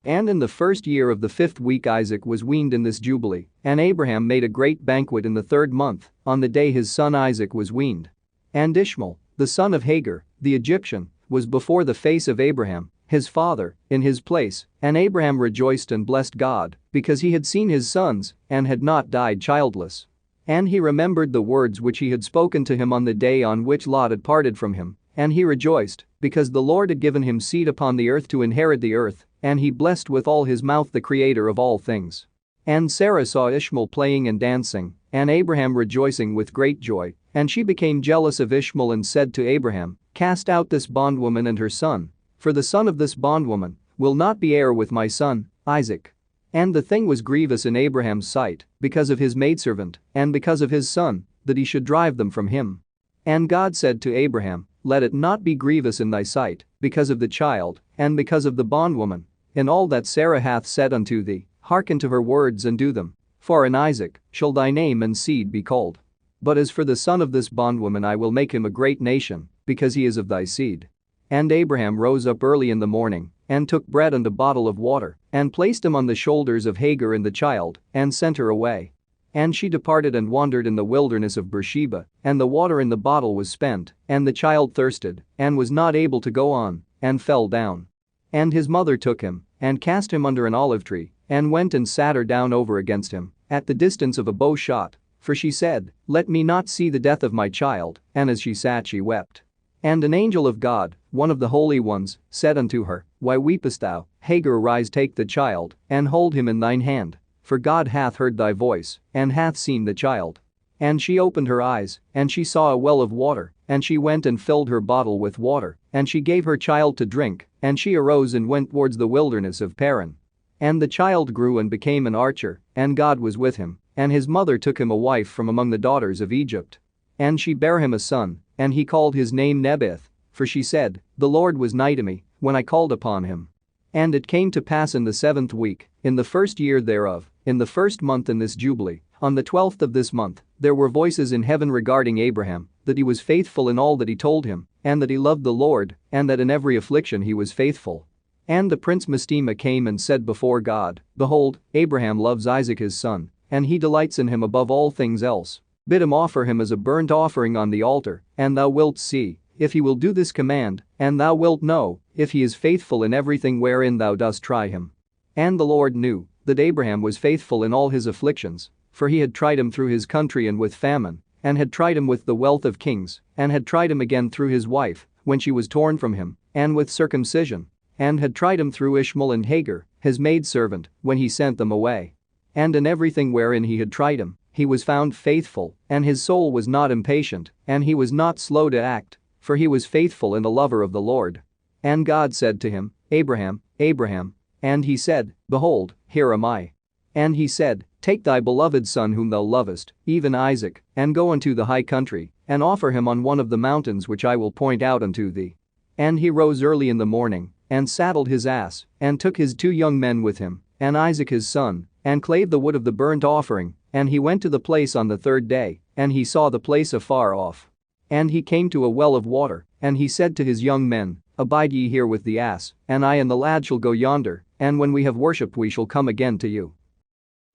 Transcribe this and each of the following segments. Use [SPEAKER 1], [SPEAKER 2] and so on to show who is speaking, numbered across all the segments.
[SPEAKER 1] And in the first year of the 5th week Isaac was weaned in this jubilee, and Abraham made a great banquet in the 3rd month, on the day his son Isaac was weaned. And Ishmael, the son of Hagar, the Egyptian, was before the face of Abraham, his father, in his place, and Abraham rejoiced and blessed God, because he had seen his sons, and had not died childless. And he remembered the words which he had spoken to him on the day on which Lot had parted from him, and he rejoiced, because the Lord had given him seed upon the earth to inherit the earth, and he blessed with all his mouth the Creator of all things. And Sarah saw Ishmael playing and dancing, and Abraham rejoicing with great joy, and she became jealous of Ishmael and said to Abraham, "Cast out this bondwoman and her son, for the son of this bondwoman will not be heir with my son, Isaac." And the thing was grievous in Abraham's sight, because of his maidservant, and because of his son, that he should drive them from him. And God said to Abraham, "Let it not be grievous in thy sight, because of the child, and because of the bondwoman. In all that Sarah hath said unto thee, hearken to her words and do them. For in Isaac shall thy name and seed be called. But as for the son of this bondwoman I will make him a great nation, because he is of thy seed." And Abraham rose up early in the morning, and took bread and a bottle of water, and placed them on the shoulders of Hagar and the child, and sent her away. And she departed and wandered in the wilderness of Beersheba, and the water in the bottle was spent, and the child thirsted, and was not able to go on, and fell down. And his mother took him, and cast him under an olive tree, and went and sat her down over against him, at the distance of a bow shot, for she said, "Let me not see the death of my child," and as she sat she wept. And an angel of God, one of the holy ones, said unto her, "Why weepest thou, Hagar? Arise, take the child, and hold him in thine hand, for God hath heard thy voice, and hath seen the child." And she opened her eyes, and she saw a well of water, and she went and filled her bottle with water, and she gave her child to drink, and she arose and went towards the wilderness of Paran. And the child grew and became an archer, and God was with him, and his mother took him a wife from among the daughters of Egypt. And she bare him a son, and he called his name Nebaioth, for she said, "The Lord was nigh to me, when I called upon him." And it came to pass in the 7th week, in the 1st year thereof, in the 1st month in this jubilee, on the 12th of this month, there were voices in heaven regarding Abraham, that he was faithful in all that he told him, and that he loved the Lord, and that in every affliction he was faithful. And the prince Mastema came and said before God, "Behold, Abraham loves Isaac his son, and he delights in him above all things else. Bid him offer him as a burnt offering on the altar, and thou wilt see, if he will do this command, and thou wilt know, if he is faithful in everything wherein thou dost try him." And the Lord knew that Abraham was faithful in all his afflictions, for he had tried him through his country and with famine, and had tried him with the wealth of kings, and had tried him again through his wife, when she was torn from him, and with circumcision, and had tried him through Ishmael and Hagar, his maidservant, when he sent them away. And in everything wherein he had tried him, he was found faithful, and his soul was not impatient, and he was not slow to act, for he was faithful and a lover of the Lord. And God said to him, "Abraham, Abraham." And he said, "Behold, here am I." And he said, "Take thy beloved son whom thou lovest, even Isaac, and go unto the high country, and offer him on one of the mountains which I will point out unto thee." And he rose early in the morning, and saddled his ass, and took his 2 young men with him, and Isaac his son, and clave the wood of the burnt offering, and he went to the place on the 3rd day, and he saw the place afar off. And he came to a well of water, and he said to his young men, "Abide ye here with the ass, and I and the lad shall go yonder, and when we have worshipped we shall come again to you."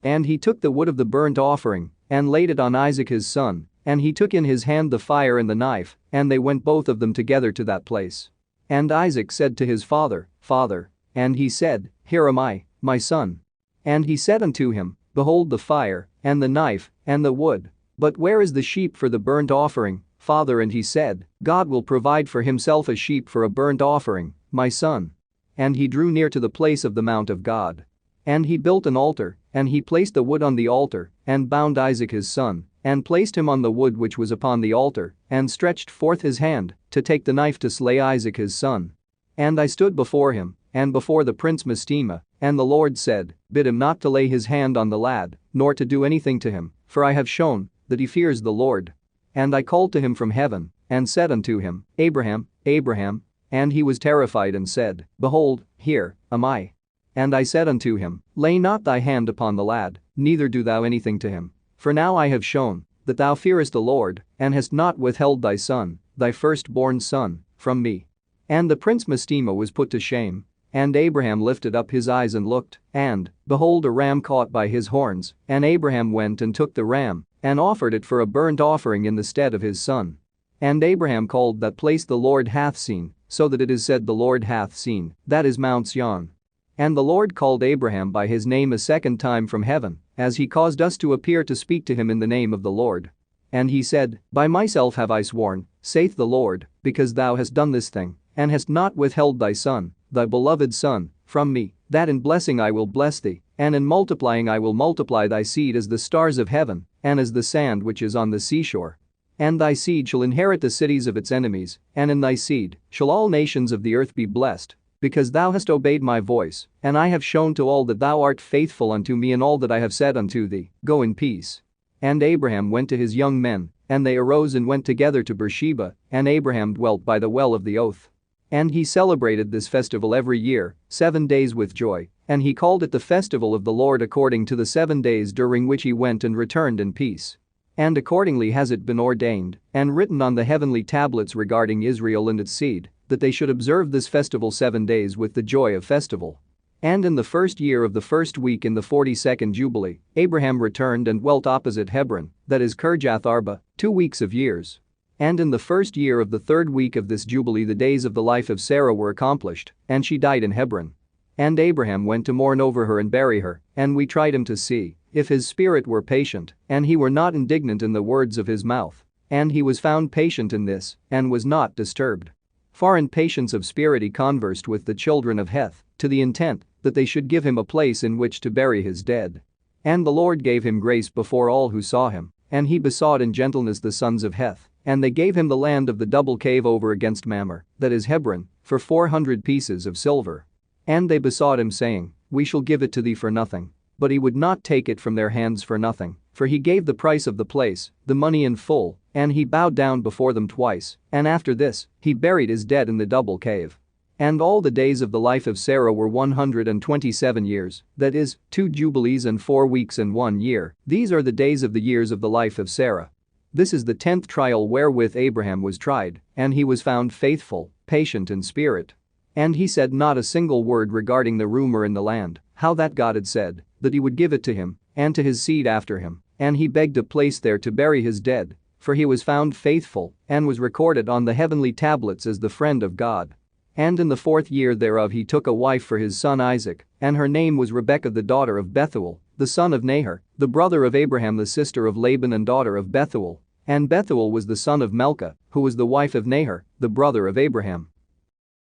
[SPEAKER 1] And he took the wood of the burnt offering, and laid it on Isaac his son, and he took in his hand the fire and the knife, and they went both of them together to that place. And Isaac said to his father, "Father." And he said, "Here am I, my son." And he said unto him, "Behold the fire, and the knife, and the wood, but where is the sheep for the burnt offering, father?" And he said, "God will provide for himself a sheep for a burnt offering, my son." And he drew near to the place of the mount of God. And he built an altar, and he placed the wood on the altar, and bound Isaac his son, and placed him on the wood which was upon the altar, and stretched forth his hand, to take the knife to slay Isaac his son. And I stood before him, and before the prince Mastema, and the Lord said, "Bid him not to lay his hand on the lad, nor to do anything to him, for I have shown that he fears the Lord." And I called to him from heaven, and said unto him, "Abraham, Abraham." And he was terrified and said, "Behold, here am I." And I said unto him, "Lay not thy hand upon the lad, neither do thou anything to him. For now I have shown that thou fearest the Lord, and hast not withheld thy son, thy firstborn son, from me." And the prince Mastema was put to shame, And Abraham lifted up his eyes and looked, and, behold, a ram caught by his horns, and Abraham went and took the ram, and offered it for a burnt offering in the stead of his son. And Abraham called that place the Lord hath seen, so that it is said the Lord hath seen, that is Mount Sion. And the Lord called Abraham by his name a second time from heaven, as he caused us to appear to speak to him in the name of the Lord. And he said, By myself have I sworn, saith the Lord, because thou hast done this thing, and hast not withheld thy son, thy beloved son, from me, that in blessing I will bless thee, and in multiplying I will multiply thy seed as the stars of heaven, and as the sand which is on the seashore. And thy seed shall inherit the cities of its enemies, and in thy seed shall all nations of the earth be blessed, because thou hast obeyed my voice, and I have shown to all that thou art faithful unto me in all that I have said unto thee. Go in peace. And Abraham went to his young men, and they arose and went together to Beersheba, and Abraham dwelt by the well of the oath. And he celebrated this festival every year, 7 days with joy, and he called it the festival of the Lord according to the 7 days during which he went and returned in peace. And accordingly has it been ordained, and written on the heavenly tablets regarding Israel and its seed, that they should observe this festival 7 days with the joy of festival. And in the first year of the first week in the 42nd Jubilee, Abraham returned and dwelt opposite Hebron, that is Kirjath Arba, 2 weeks of years. And in the first year of the third week of this Jubilee the days of the life of Sarah were accomplished, and she died in Hebron. And Abraham went to mourn over her and bury her, and we tried him to see if his spirit were patient, and he were not indignant in the words of his mouth. And he was found patient in this, and was not disturbed. For in patience of spirit he conversed with the children of Heth, to the intent that they should give him a place in which to bury his dead. And the Lord gave him grace before all who saw him, and he besought in gentleness the sons of Heth, and they gave him the land of the double cave over against Mamre, that is Hebron, for 400 pieces of silver. And they besought him saying, We shall give it to thee for nothing. But he would not take it from their hands for nothing, for he gave the price of the place, the money in full, and he bowed down before them twice, and after this, he buried his dead in the double cave. And all the days of the life of Sarah were 127 years, that is, 2 jubilees and 4 weeks and 1 year, these are the days of the years of the life of Sarah. This is the 10th trial wherewith Abraham was tried, and he was found faithful, patient in spirit. And he said not a single word regarding the rumor in the land, how that God had said that he would give it to him, and to his seed after him, and he begged a place there to bury his dead, for he was found faithful, and was recorded on the heavenly tablets as the friend of God. And in the 4th year thereof he took a wife for his son Isaac, and her name was Rebekah the daughter of Bethuel, the son of Nahor, the brother of Abraham the sister of Laban and daughter of Bethuel. And Bethuel was the son of Milcah, who was the wife of Nahor, the brother of Abraham.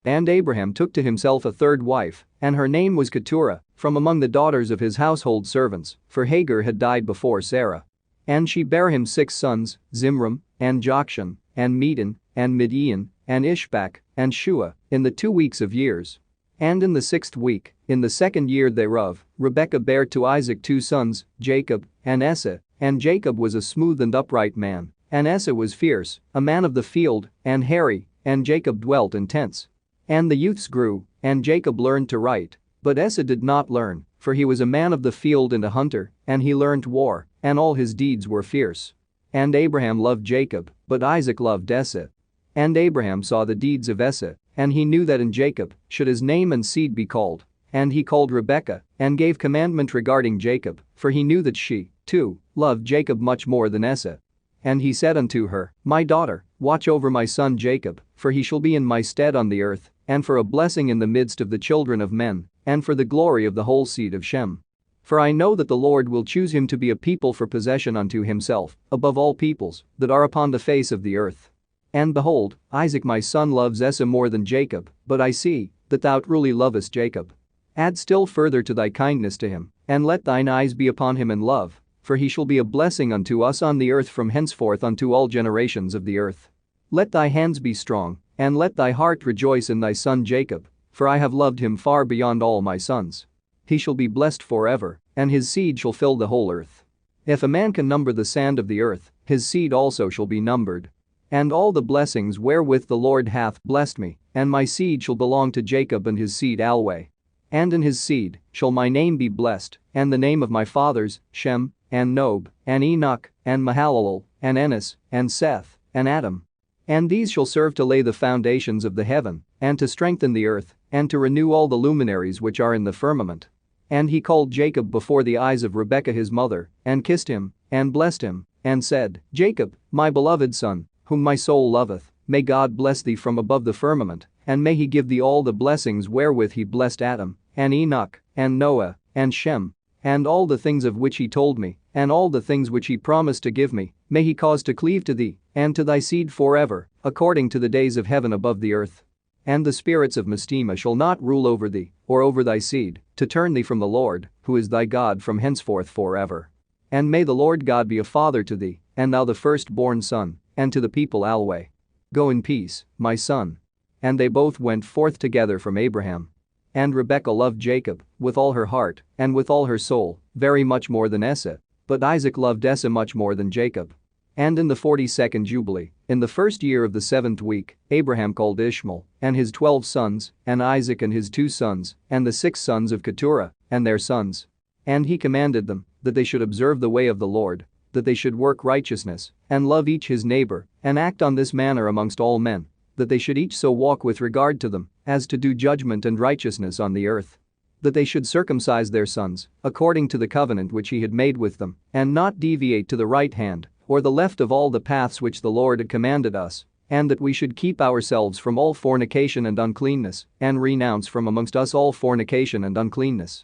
[SPEAKER 1] And Abraham took to himself a third wife, and her name was Keturah, from among the daughters of his household servants, for Hagar had died before Sarah. And she bare him 6 sons, Zimram, and Jokshan, and Medan, and Midian, and Ishbak, and Shua, in the 2 weeks of years. And in the 6th week, in the 2nd year thereof, Rebekah bare to Isaac 2 sons, Jacob, and Esau, and Jacob was a smooth and upright man, and Esau was fierce, a man of the field, and hairy, and Jacob dwelt in tents. And the youths grew, and Jacob learned to write, but Esau did not learn, for he was a man of the field and a hunter, and he learned war, and all his deeds were fierce. And Abraham loved Jacob, but Isaac loved Esau. And Abraham saw the deeds of Esau, and he knew that in Jacob should his name and seed be called. And he called Rebekah, and gave commandment regarding Jacob, for he knew that she, too, loved Jacob much more than Esau. And he said unto her, My daughter, watch over my son Jacob, for he shall be in my stead on the earth, and for a blessing in the midst of the children of men, and for the glory of the whole seed of Shem. For I know that the Lord will choose him to be a people for possession unto himself, above all peoples that are upon the face of the earth. And behold, Isaac my son loves Esau more than Jacob, but I see that thou truly lovest Jacob. Add still further to thy kindness to him, and let thine eyes be upon him in love, for he shall be a blessing unto us on the earth from henceforth unto all generations of the earth. Let thy hands be strong, and let thy heart rejoice in thy son Jacob, for I have loved him far beyond all my sons. He shall be blessed forever, and his seed shall fill the whole earth. If a man can number the sand of the earth, his seed also shall be numbered. And all the blessings wherewith the Lord hath blessed me, and my seed shall belong to Jacob and his seed alway. And in his seed shall my name be blessed, and the name of my fathers, Shem, and Nob, and Enoch, and Mahalalel, and Enos, and Seth, and Adam. And these shall serve to lay the foundations of the heaven, and to strengthen the earth, and to renew all the luminaries which are in the firmament. And he called Jacob before the eyes of Rebekah his mother, and kissed him, and blessed him, and said, Jacob, my beloved son, whom my soul loveth, may God bless thee from above the firmament, and may he give thee all the blessings wherewith he blessed Adam, and Enoch, and Noah, and Shem, and all the things of which he told me, and all the things which he promised to give me, may he cause to cleave to thee, and to thy seed forever, according to the days of heaven above the earth. And the spirits of Mastema shall not rule over thee, or over thy seed, to turn thee from the Lord, who is thy God from henceforth forever. And may the Lord God be a father to thee, and thou the firstborn son, and to the people alway. Go in peace, my son. And they both went forth together from Abraham. And Rebekah loved Jacob, with all her heart, and with all her soul, very much more than Esau, but Isaac loved Esau much more than Jacob. And in the 42nd Jubilee, in the first year of the 7th week, Abraham called Ishmael, and his 12 sons, and Isaac and his 2 sons, and the 6 sons of Keturah, and their sons. And he commanded them, that they should observe the way of the Lord, that they should work righteousness, and love each his neighbor, and act on this manner amongst all men, that they should each so walk with regard to them, as to do judgment and righteousness on the earth. That they should circumcise their sons, according to the covenant which he had made with them, and not deviate to the right hand, or the left of all the paths which the Lord had commanded us, and that we should keep ourselves from all fornication and uncleanness, and renounce from amongst us all fornication and uncleanness.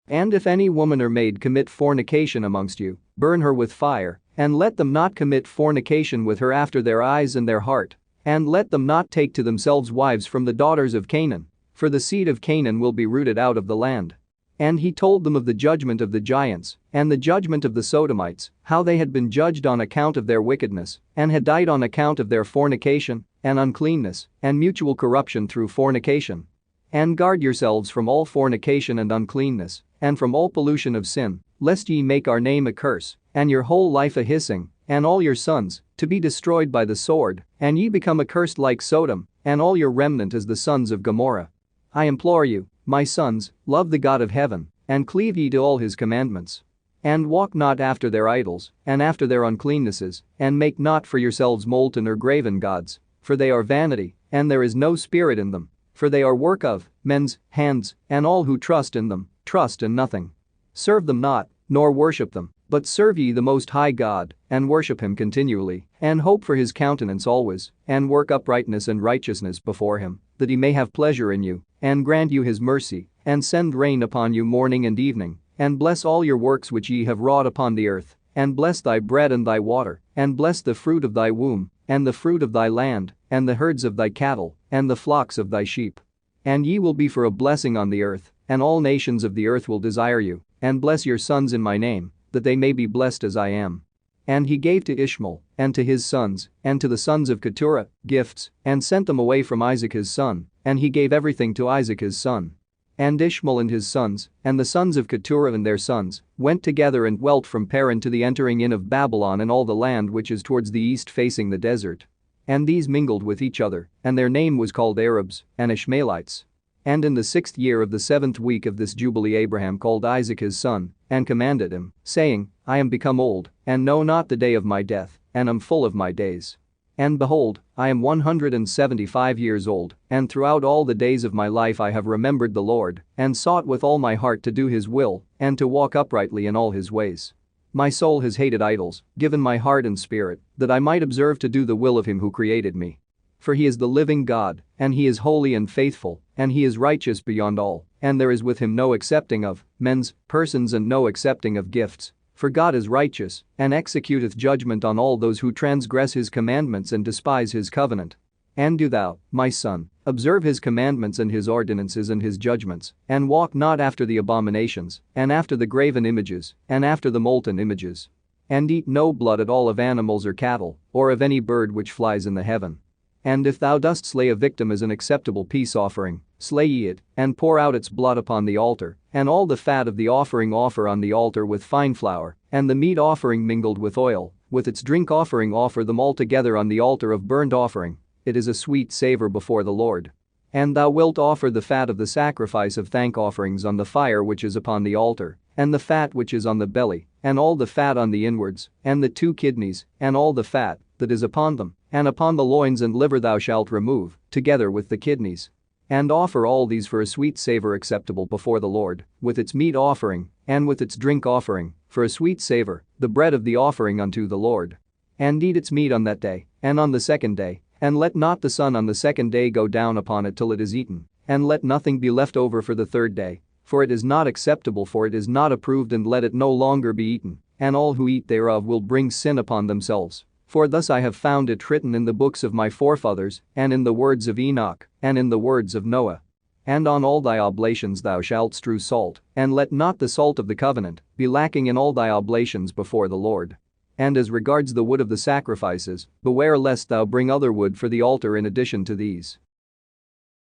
[SPEAKER 1] And if any woman or maid commit fornication amongst you, burn her with fire, and let them not commit fornication with her after their eyes and their heart, and let them not take to themselves wives from the daughters of Canaan, for the seed of Canaan will be rooted out of the land. And he told them of the judgment of the giants, and the judgment of the Sodomites, how they had been judged on account of their wickedness, and had died on account of their fornication, and uncleanness, and mutual corruption through fornication. And guard yourselves from all fornication and uncleanness, and from all pollution of sin, lest ye make our name a curse, and your whole life a hissing, and all your sons, to be destroyed by the sword, and ye become accursed like Sodom, and all your remnant as the sons of Gomorrah. I implore you, my sons, love the God of heaven, and cleave ye to all his commandments. And walk not after their idols, and after their uncleannesses, and make not for yourselves molten or graven gods, for they are vanity, and there is no spirit in them, for they are work of men's hands, and all who trust in them, trust in nothing. Serve them not, nor worship them, but serve ye the Most High God, and worship him continually, and hope for his countenance always, and work uprightness and righteousness before him, that he may have pleasure in you, and grant you his mercy, and send rain upon you morning and evening, and bless all your works which ye have wrought upon the earth, and bless thy bread and thy water, and bless the fruit of thy womb, and the fruit of thy land, and the herds of thy cattle, and the flocks of thy sheep. And ye will be for a blessing on the earth, and all nations of the earth will desire you, and bless your sons in my name, that they may be blessed as I am. And he gave to Ishmael, and to his sons, and to the sons of Keturah, gifts, and sent them away from Isaac his son, and he gave everything to Isaac his son. And Ishmael and his sons, and the sons of Keturah and their sons, went together and dwelt from Paran to the entering in of Babylon and all the land which is towards the east facing the desert. And these mingled with each other, and their name was called Arabs, and Ishmaelites. And in the 6th year of the 7th week of this Jubilee Abraham called Isaac his son, and commanded him, saying, I am become old, and know not the day of my death, and am full of my days. And behold, I am 175 years old, and throughout all the days of my life I have remembered the Lord, and sought with all my heart to do his will, and to walk uprightly in all his ways. My soul has hated idols, given my heart and spirit, that I might observe to do the will of him who created me. For he is the living God, and he is holy and faithful, and he is righteous beyond all, and there is with him no accepting of men's persons and no accepting of gifts. For God is righteous, and executeth judgment on all those who transgress his commandments and despise his covenant. And do thou, my son, observe his commandments and his ordinances and his judgments, and walk not after the abominations, and after the graven images, and after the molten images. And eat no blood at all of animals or cattle, or of any bird which flies in the heaven. And if thou dost slay a victim as an acceptable peace offering, slay ye it, and pour out its blood upon the altar, and all the fat of the offering offer on the altar with fine flour, and the meat offering mingled with oil, with its drink offering offer them all together on the altar of burnt offering. It is a sweet savor before the Lord. And thou wilt offer the fat of the sacrifice of thank offerings on the fire which is upon the altar, and the fat which is on the belly, and all the fat on the inwards, and the 2 kidneys, and all the fat that is upon them, and upon the loins and liver thou shalt remove, together with the kidneys. And offer all these for a sweet savor acceptable before the Lord, with its meat offering, and with its drink offering, for a sweet savor, the bread of the offering unto the Lord. And eat its meat on that day, and on the second day, and let not the sun on the second day go down upon it till it is eaten, and let nothing be left over for the third day, for it is not acceptable, for it is not approved, and let it no longer be eaten, and all who eat thereof will bring sin upon themselves. For thus I have found it written in the books of my forefathers, and in the words of Enoch, and in the words of Noah. And on all thy oblations thou shalt strew salt, and let not the salt of the covenant be lacking in all thy oblations before the Lord. And as regards the wood of the sacrifices, beware lest thou bring other wood for the altar in addition to these: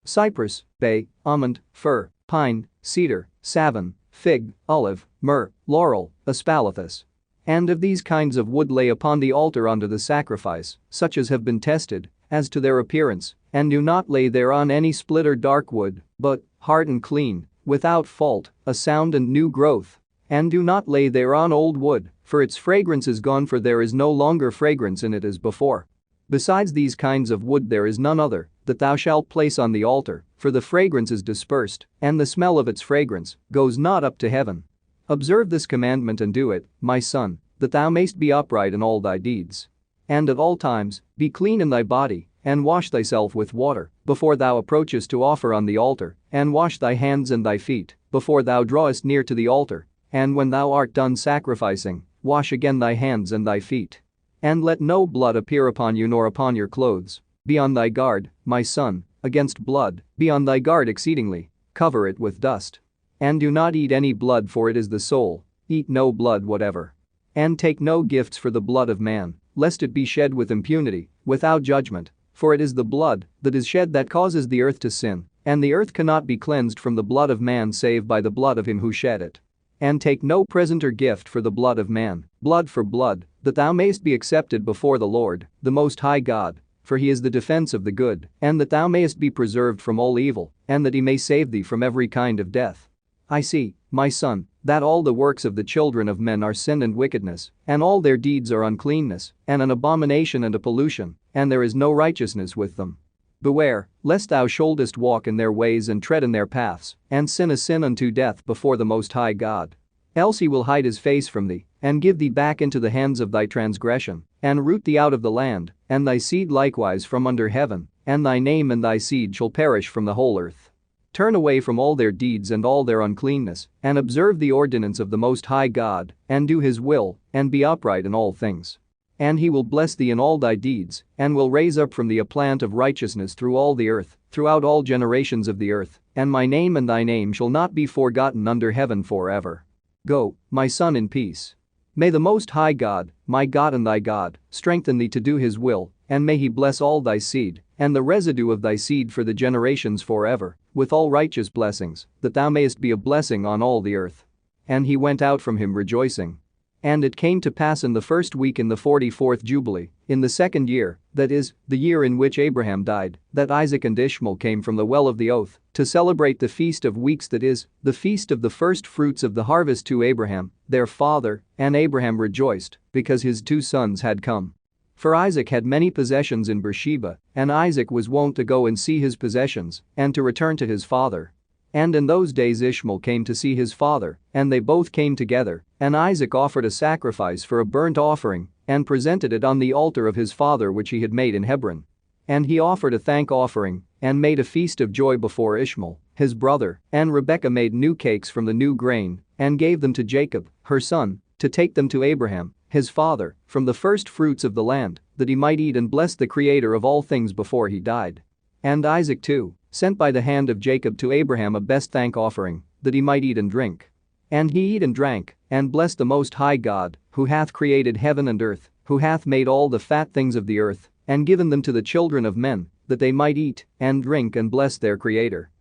[SPEAKER 1] cypress, bay, almond, fir, pine, cedar, savin, fig, olive, myrrh, laurel, aspalathus. And of these kinds of wood lay upon the altar unto the sacrifice, such as have been tested, as to their appearance, and do not lay thereon any split or dark wood, but, hard and clean, without fault, a sound and new growth. And do not lay thereon old wood, for its fragrance is gone, for there is no longer fragrance in it as before. Besides these kinds of wood there is none other, that thou shalt place on the altar, for the fragrance is dispersed, and the smell of its fragrance goes not up to heaven. Observe this commandment and do it, my son, that thou mayst be upright in all thy deeds. And at all times, be clean in thy body, and wash thyself with water, before thou approachest to offer on the altar, and wash thy hands and thy feet, before thou drawest near to the altar. And when thou art done sacrificing, wash again thy hands and thy feet. And let no blood appear upon you nor upon your clothes. Be on thy guard, my son, against blood, be on thy guard exceedingly, cover it with dust. And do not eat any blood, for it is the soul, eat no blood whatever. And take no gifts for the blood of man, lest it be shed with impunity, without judgment, for it is the blood that is shed that causes the earth to sin, and the earth cannot be cleansed from the blood of man save by the blood of him who shed it. And take no present or gift for the blood of man, blood for blood, that thou mayst be accepted before the Lord, the Most High God, for he is the defense of the good, and that thou mayest be preserved from all evil, and that he may save thee from every kind of death. I see, my son, that all the works of the children of men are sin and wickedness, and all their deeds are uncleanness, and an abomination and a pollution, and there is no righteousness with them. Beware, lest thou shouldest walk in their ways and tread in their paths, and sin a sin unto death before the Most High God. Else he will hide his face from thee, and give thee back into the hands of thy transgression, and root thee out of the land, and thy seed likewise from under heaven, and thy name and thy seed shall perish from the whole earth. Turn away from all their deeds and all their uncleanness, and observe the ordinance of the Most High God, and do his will, and be upright in all things. And he will bless thee in all thy deeds, and will raise up from thee a plant of righteousness through all the earth, throughout all generations of the earth, and my name and thy name shall not be forgotten under heaven forever. Go, my son, in peace. May the Most High God, my God and thy God, strengthen thee to do his will, and may he bless all thy seed, and the residue of thy seed for the generations forever, with all righteous blessings, that thou mayest be a blessing on all the earth. And he went out from him rejoicing. And it came to pass in the first week in the 44th Jubilee, in the second year, that is, the year in which Abraham died, that Isaac and Ishmael came from the well of the oath, to celebrate the feast of weeks, that is, the feast of the first fruits of the harvest to Abraham, their father, and Abraham rejoiced, because his 2 sons had come. For Isaac had many possessions in Beersheba, and Isaac was wont to go and see his possessions, and to return to his father. And in those days Ishmael came to see his father, and they both came together, and Isaac offered a sacrifice for a burnt offering, and presented it on the altar of his father which he had made in Hebron. And he offered a thank offering, and made a feast of joy before Ishmael, his brother, and Rebekah made new cakes from the new grain, and gave them to Jacob, her son, to take them to Abraham, his father, from the first fruits of the land, that he might eat and bless the Creator of all things before he died. And Isaac too sent by the hand of Jacob to Abraham a best thank offering, that he might eat and drink. And he ate and drank, and blessed the Most High God, who hath created heaven and earth, who hath made all the fat things of the earth, and given them to the children of men, that they might eat and drink and bless their Creator.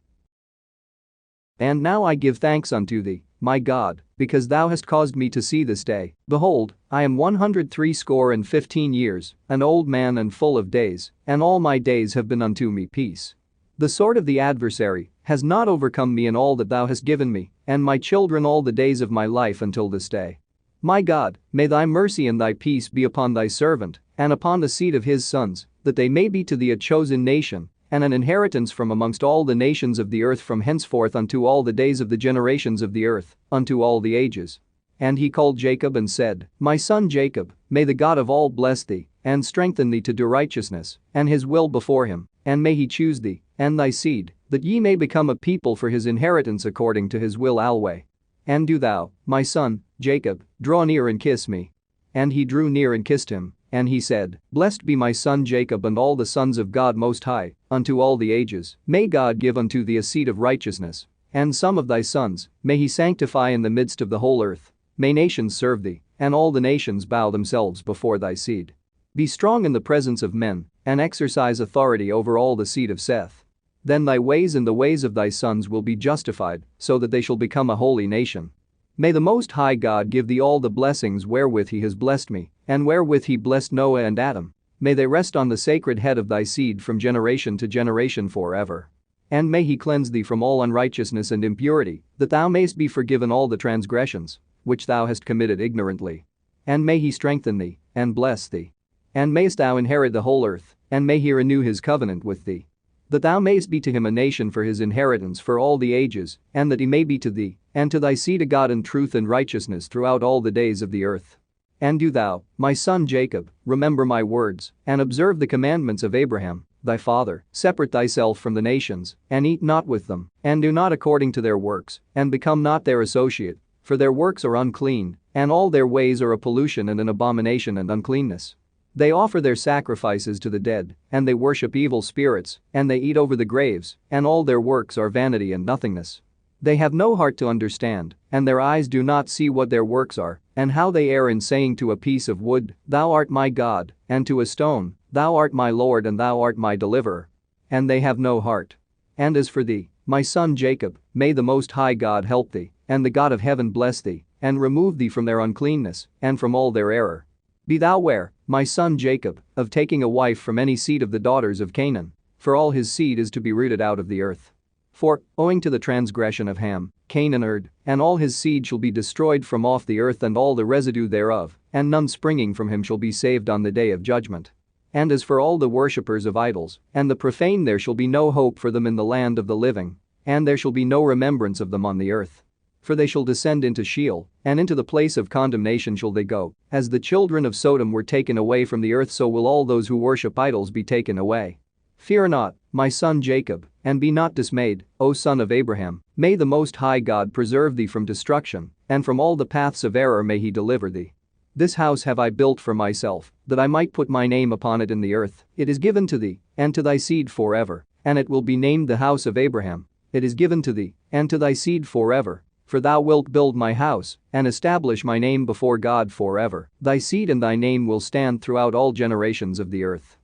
[SPEAKER 1] And now I give thanks unto thee, my God, because thou hast caused me to see this day. Behold, I am 160 years, an old man and full of days, and all my days have been unto me peace. The sword of the adversary has not overcome me in all that thou hast given me, and my children all the days of my life until this day. My God, may thy mercy and thy peace be upon thy servant, and upon the seed of his sons, that they may be to thee a chosen nation, and an inheritance from amongst all the nations of the earth from henceforth unto all the days of the generations of the earth, unto all the ages. And he called Jacob and said, My son Jacob, may the God of all bless thee, and strengthen thee to do righteousness, and his will before him, and may he choose thee, and thy seed, that ye may become a people for his inheritance according to his will alway. And do thou, my son, Jacob, draw near and kiss me. And he drew near and kissed him, and he said, Blessed be my son Jacob and all the sons of God Most High, unto all the ages, may God give unto thee a seed of righteousness, and some of thy sons, may he sanctify in the midst of the whole earth. May nations serve thee, and all the nations bow themselves before thy seed. Be strong in the presence of men, and exercise authority over all the seed of Seth. Then thy ways and the ways of thy sons will be justified, so that they shall become a holy nation. May the Most High God give thee all the blessings wherewith he has blessed me, and wherewith he blessed Noah and Adam. May they rest on the sacred head of thy seed from generation to generation forever. And may he cleanse thee from all unrighteousness and impurity, that thou mayst be forgiven all the transgressions which thou hast committed ignorantly. And may he strengthen thee, and bless thee. And mayst thou inherit the whole earth, and may he renew his covenant with thee. That thou mayst be to him a nation for his inheritance for all the ages, and that he may be to thee, and to thy seed a God in truth and righteousness throughout all the days of the earth. And do thou, my son Jacob, remember my words, and observe the commandments of Abraham, thy father, separate thyself from the nations, and eat not with them, and do not according to their works, and become not their associate, for their works are unclean, and all their ways are a pollution and an abomination and uncleanness. They offer their sacrifices to the dead, and they worship evil spirits, and they eat over the graves, and all their works are vanity and nothingness. They have no heart to understand, and their eyes do not see what their works are, and how they err in saying to a piece of wood, Thou art my God, and to a stone, Thou art my Lord and thou art my deliverer. And they have no heart. And as for thee, my son Jacob, may the Most High God help thee, and the God of heaven bless thee, and remove thee from their uncleanness, and from all their error. Be thou ware, my son Jacob, of taking a wife from any seed of the daughters of Canaan, for all his seed is to be rooted out of the earth. For, owing to the transgression of Ham, Canaan erred, and all his seed shall be destroyed from off the earth and all the residue thereof, and none springing from him shall be saved on the day of judgment. And as for all the worshippers of idols, and the profane there shall be no hope for them in the land of the living, and there shall be no remembrance of them on the earth. For they shall descend into Sheol, and into the place of condemnation shall they go, as the children of Sodom were taken away from the earth so will all those who worship idols be taken away. Fear not, my son Jacob, and be not dismayed, O son of Abraham, may the Most High God preserve thee from destruction, and from all the paths of error may he deliver thee. This house have I built for myself, that I might put my name upon it in the earth. It is given to thee, and to thy seed forever, and it will be named the house of Abraham. It is given to thee, and to thy seed forever. For thou wilt build my house, and establish my name before God forever. Thy seed and thy name will stand throughout all generations of the earth.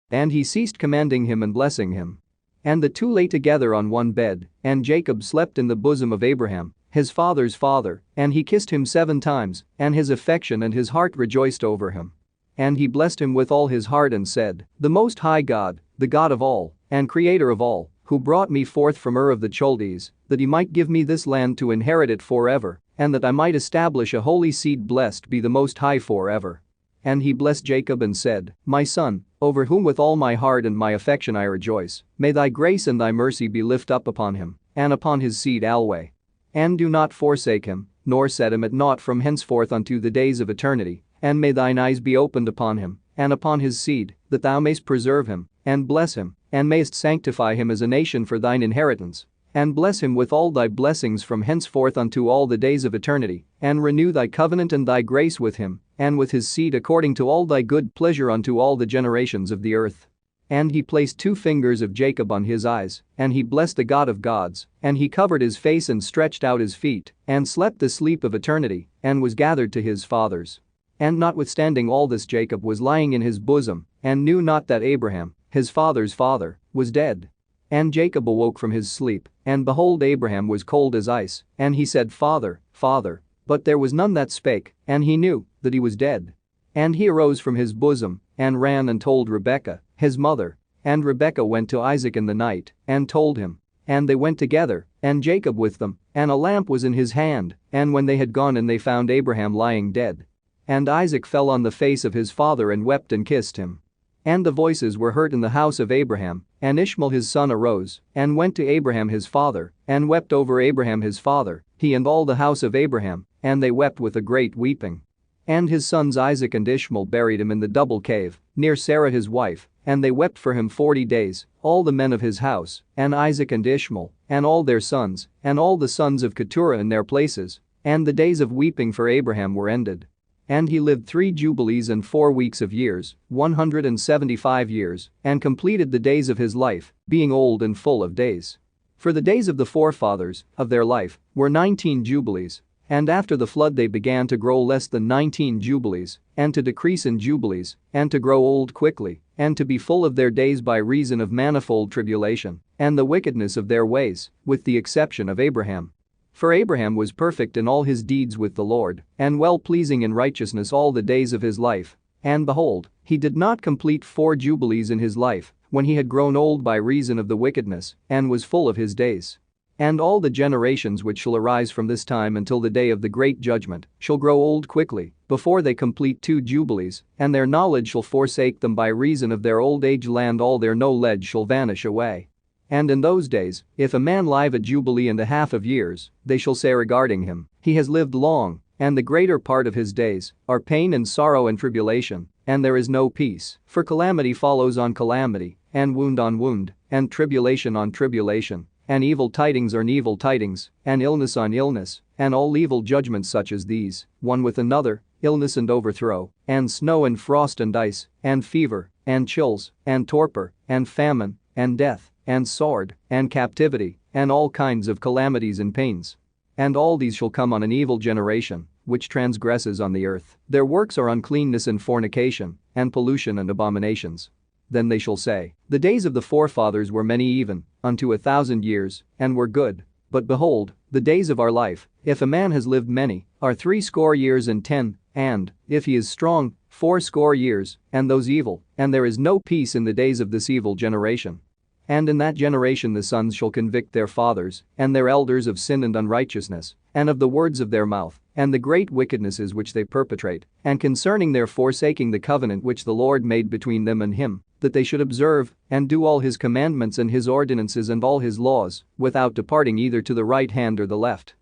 [SPEAKER 1] And he ceased commanding him and blessing him. And the two lay together on one bed, and Jacob slept in the bosom of Abraham, his father's father, and he kissed him 7 times, and his affection and his heart rejoiced over him. And he blessed him with all his heart and said, The Most High God, the God of all, and Creator of all, who brought me forth from Ur of the Chaldees, that he might give me this land to inherit it forever, and that I might establish a holy seed. Blessed be the Most High forever. And he blessed Jacob and said, My son, over whom with all my heart and my affection I rejoice, may thy grace and thy mercy be lifted up upon him, and upon his seed alway. And do not forsake him, nor set him at naught from henceforth unto the days of eternity, and may thine eyes be opened upon him, and upon his seed, that thou mayst preserve him, and bless him, and mayst sanctify him as a nation for thine inheritance, and bless him with all thy blessings from henceforth unto all the days of eternity, and renew thy covenant and thy grace with him, and with his seed according to all thy good pleasure unto all the generations of the earth. And he placed 2 fingers of Jacob on his eyes, and he blessed the God of gods, and he covered his face and stretched out his feet, and slept the sleep of eternity, and was gathered to his fathers. And notwithstanding all this Jacob was lying in his bosom, and knew not that Abraham, his father's father, was dead. And Jacob awoke from his sleep, and behold Abraham was cold as ice, and he said, Father, Father. But there was none that spake, and he knew that he was dead. And he arose from his bosom, and ran and told Rebekah, his mother. And Rebekah went to Isaac in the night, and told him. And they went together, and Jacob with them, and a lamp was in his hand, and when they had gone in they found Abraham lying dead. And Isaac fell on the face of his father and wept and kissed him. And the voices were heard in the house of Abraham, And Ishmael his son arose, and went to Abraham his father, and wept over Abraham his father, he and all the house of Abraham, and they wept with a great weeping. And his sons Isaac and Ishmael buried him in the double cave, near Sarah his wife, and they wept for him 40 days, all the men of his house, and Isaac and Ishmael, and all their sons, and all the sons of Keturah in their places. And the days of weeping for Abraham were ended. And he lived 3 jubilees and 4 weeks of years, 175 years, and completed the days of his life, being old and full of days. For the days of the forefathers, of their life, were 19 jubilees. And after the flood they began to grow less than 19 jubilees, and to decrease in jubilees, and to grow old quickly, and to be full of their days by reason of manifold tribulation, and the wickedness of their ways, with the exception of Abraham. For Abraham was perfect in all his deeds with the Lord, and well-pleasing in righteousness all the days of his life. And behold, he did not complete 4 jubilees in his life, when he had grown old by reason of the wickedness, and was full of his days. And all the generations which shall arise from this time until the day of the great judgment shall grow old quickly, before they complete 2 jubilees, and their knowledge shall forsake them by reason of their old age, land all their knowledge shall vanish away. And in those days, if a man live a jubilee and a half of years, they shall say regarding him, he has lived long, and the greater part of his days are pain and sorrow and tribulation, and there is no peace, for calamity follows on calamity, and wound on wound, and tribulation on tribulation, and evil tidings on evil tidings, and illness on illness, and all evil judgments such as these, one with another, illness and overthrow, and snow and frost and ice, and fever, and chills, and torpor, and famine, and death, and sword, and captivity, and all kinds of calamities and pains. And all these shall come on an evil generation, which transgresses on the earth. Their works are uncleanness and fornication, and pollution and abominations. Then they shall say, the days of the forefathers were many even, unto 1,000 years, and were good. But behold, the days of our life, if a man has lived many, are 60 years and 10, and, if he is strong, 80 years, and those evil, and there is no peace in the days of this evil generation. And in that generation the sons shall convict their fathers, and their elders of sin and unrighteousness, and of the words of their mouth, and the great wickednesses which they perpetrate, and concerning their forsaking the covenant which the Lord made between them and him, that they should observe, and do all his commandments and his ordinances and all his laws, without departing either to the right hand or the left.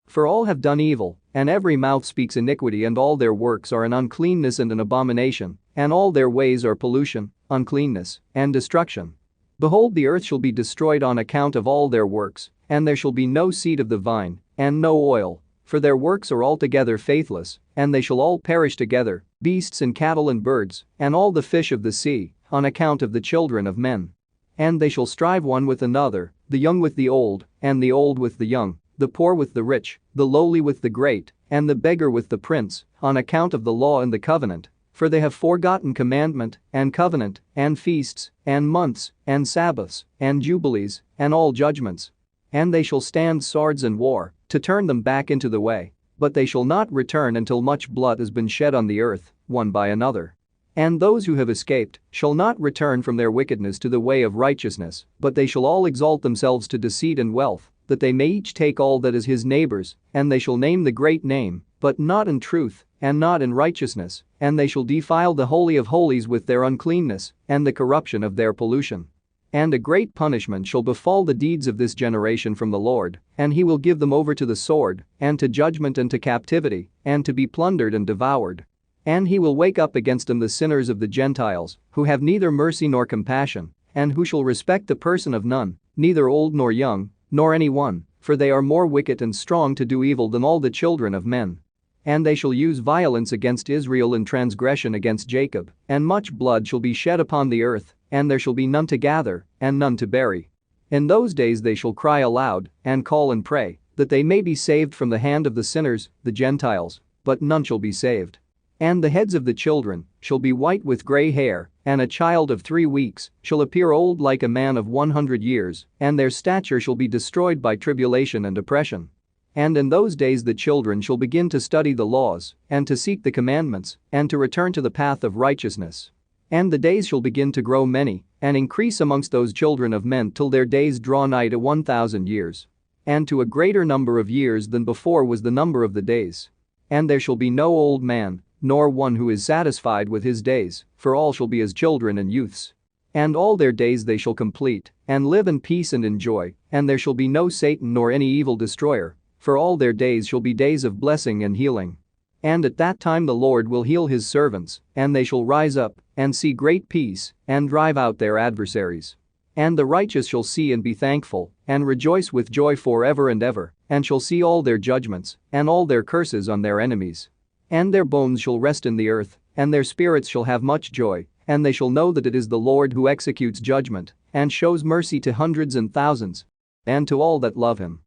[SPEAKER 1] For all have done evil, and every mouth speaks iniquity, and all their works are an uncleanness and an abomination, and all their ways are pollution, uncleanness, and destruction. Behold, the earth shall be destroyed on account of all their works, and there shall be no seed of the vine, and no oil, for their works are altogether faithless, and they shall all perish together, beasts and cattle and birds, and all the fish of the sea, on account of the children of men. And they shall strive one with another, the young with the old, and the old with the young, the poor with the rich, the lowly with the great, and the beggar with the prince, on account of the law and the covenant. For they have forgotten commandment, and covenant, and feasts, and months, and Sabbaths, and jubilees, and all judgments. And they shall stand swords and war, to turn them back into the way. But they shall not return until much blood has been shed on the earth, one by another. And those who have escaped shall not return from their wickedness to the way of righteousness, but they shall all exalt themselves to deceit and wealth, that they may each take all that is his neighbor's, and they shall name the great name, but not in truth, and not in righteousness, and they shall defile the Holy of Holies with their uncleanness, and the corruption of their pollution. And a great punishment shall befall the deeds of this generation from the Lord, and he will give them over to the sword, and to judgment and to captivity, and to be plundered and devoured. And he will wake up against them the sinners of the Gentiles, who have neither mercy nor compassion, and who shall respect the person of none, neither old nor young, nor any one, for they are more wicked and strong to do evil than all the children of men. And they shall use violence against Israel and transgression against Jacob, and much blood shall be shed upon the earth, and there shall be none to gather, and none to bury. In those days they shall cry aloud, and call and pray, that they may be saved from the hand of the sinners, the Gentiles, but none shall be saved. And the heads of the children shall be white with gray hair, and a child of 3 weeks shall appear old like a man of 100 years, and their stature shall be destroyed by tribulation and oppression. And in those days the children shall begin to study the laws, and to seek the commandments, and to return to the path of righteousness. And the days shall begin to grow many, and increase amongst those children of men till their days draw nigh to 1,000 years. And to a greater number of years than before was the number of the days. And there shall be no old man, nor one who is satisfied with his days, for all shall be as children and youths. And all their days they shall complete, and live in peace and in joy, and there shall be no Satan nor any evil destroyer, for all their days shall be days of blessing and healing. And at that time the Lord will heal his servants, and they shall rise up, and see great peace, and drive out their adversaries. And the righteous shall see and be thankful, and rejoice with joy forever and ever, and shall see all their judgments, and all their curses on their enemies. And their bones shall rest in the earth, and their spirits shall have much joy, and they shall know that it is the Lord who executes judgment, and shows mercy to hundreds and thousands, and to all that love him.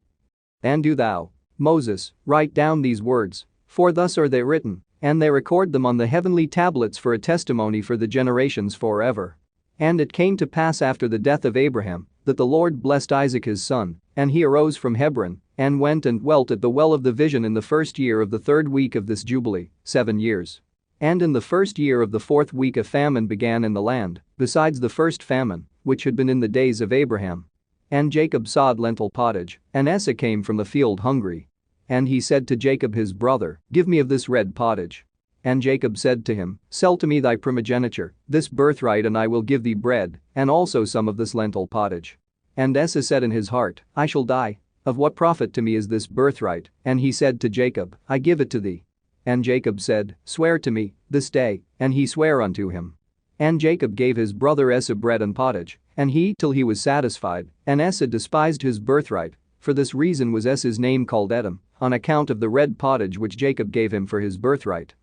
[SPEAKER 1] And do thou, Moses, write down these words, for thus are they written, and they record them on the heavenly tablets for a testimony for the generations forever. And it came to pass after the death of Abraham, that the Lord blessed Isaac his son, and he arose from Hebron, and went and dwelt at the well of the vision in the first year of the 3rd week of this Jubilee, 7 years. And in the first year of the 4th week a famine began in the land, besides the first famine, which had been in the days of Abraham. And Jacob sowed lentil pottage, and Esau came from the field hungry. And he said to Jacob his brother, give me of this red pottage. And Jacob said to him, sell to me thy primogeniture, this birthright, and I will give thee bread, and also some of this lentil pottage. And Esau said in his heart, I shall die. Of what profit to me is this birthright? And he said to Jacob, I give it to thee. And Jacob said, swear to me, this day, and he sware unto him. And Jacob gave his brother Esau bread and pottage, and he ate till he was satisfied, and Esau despised his birthright. For this reason was Esau's name called Edom, on account of the red pottage which Jacob gave him for his birthright.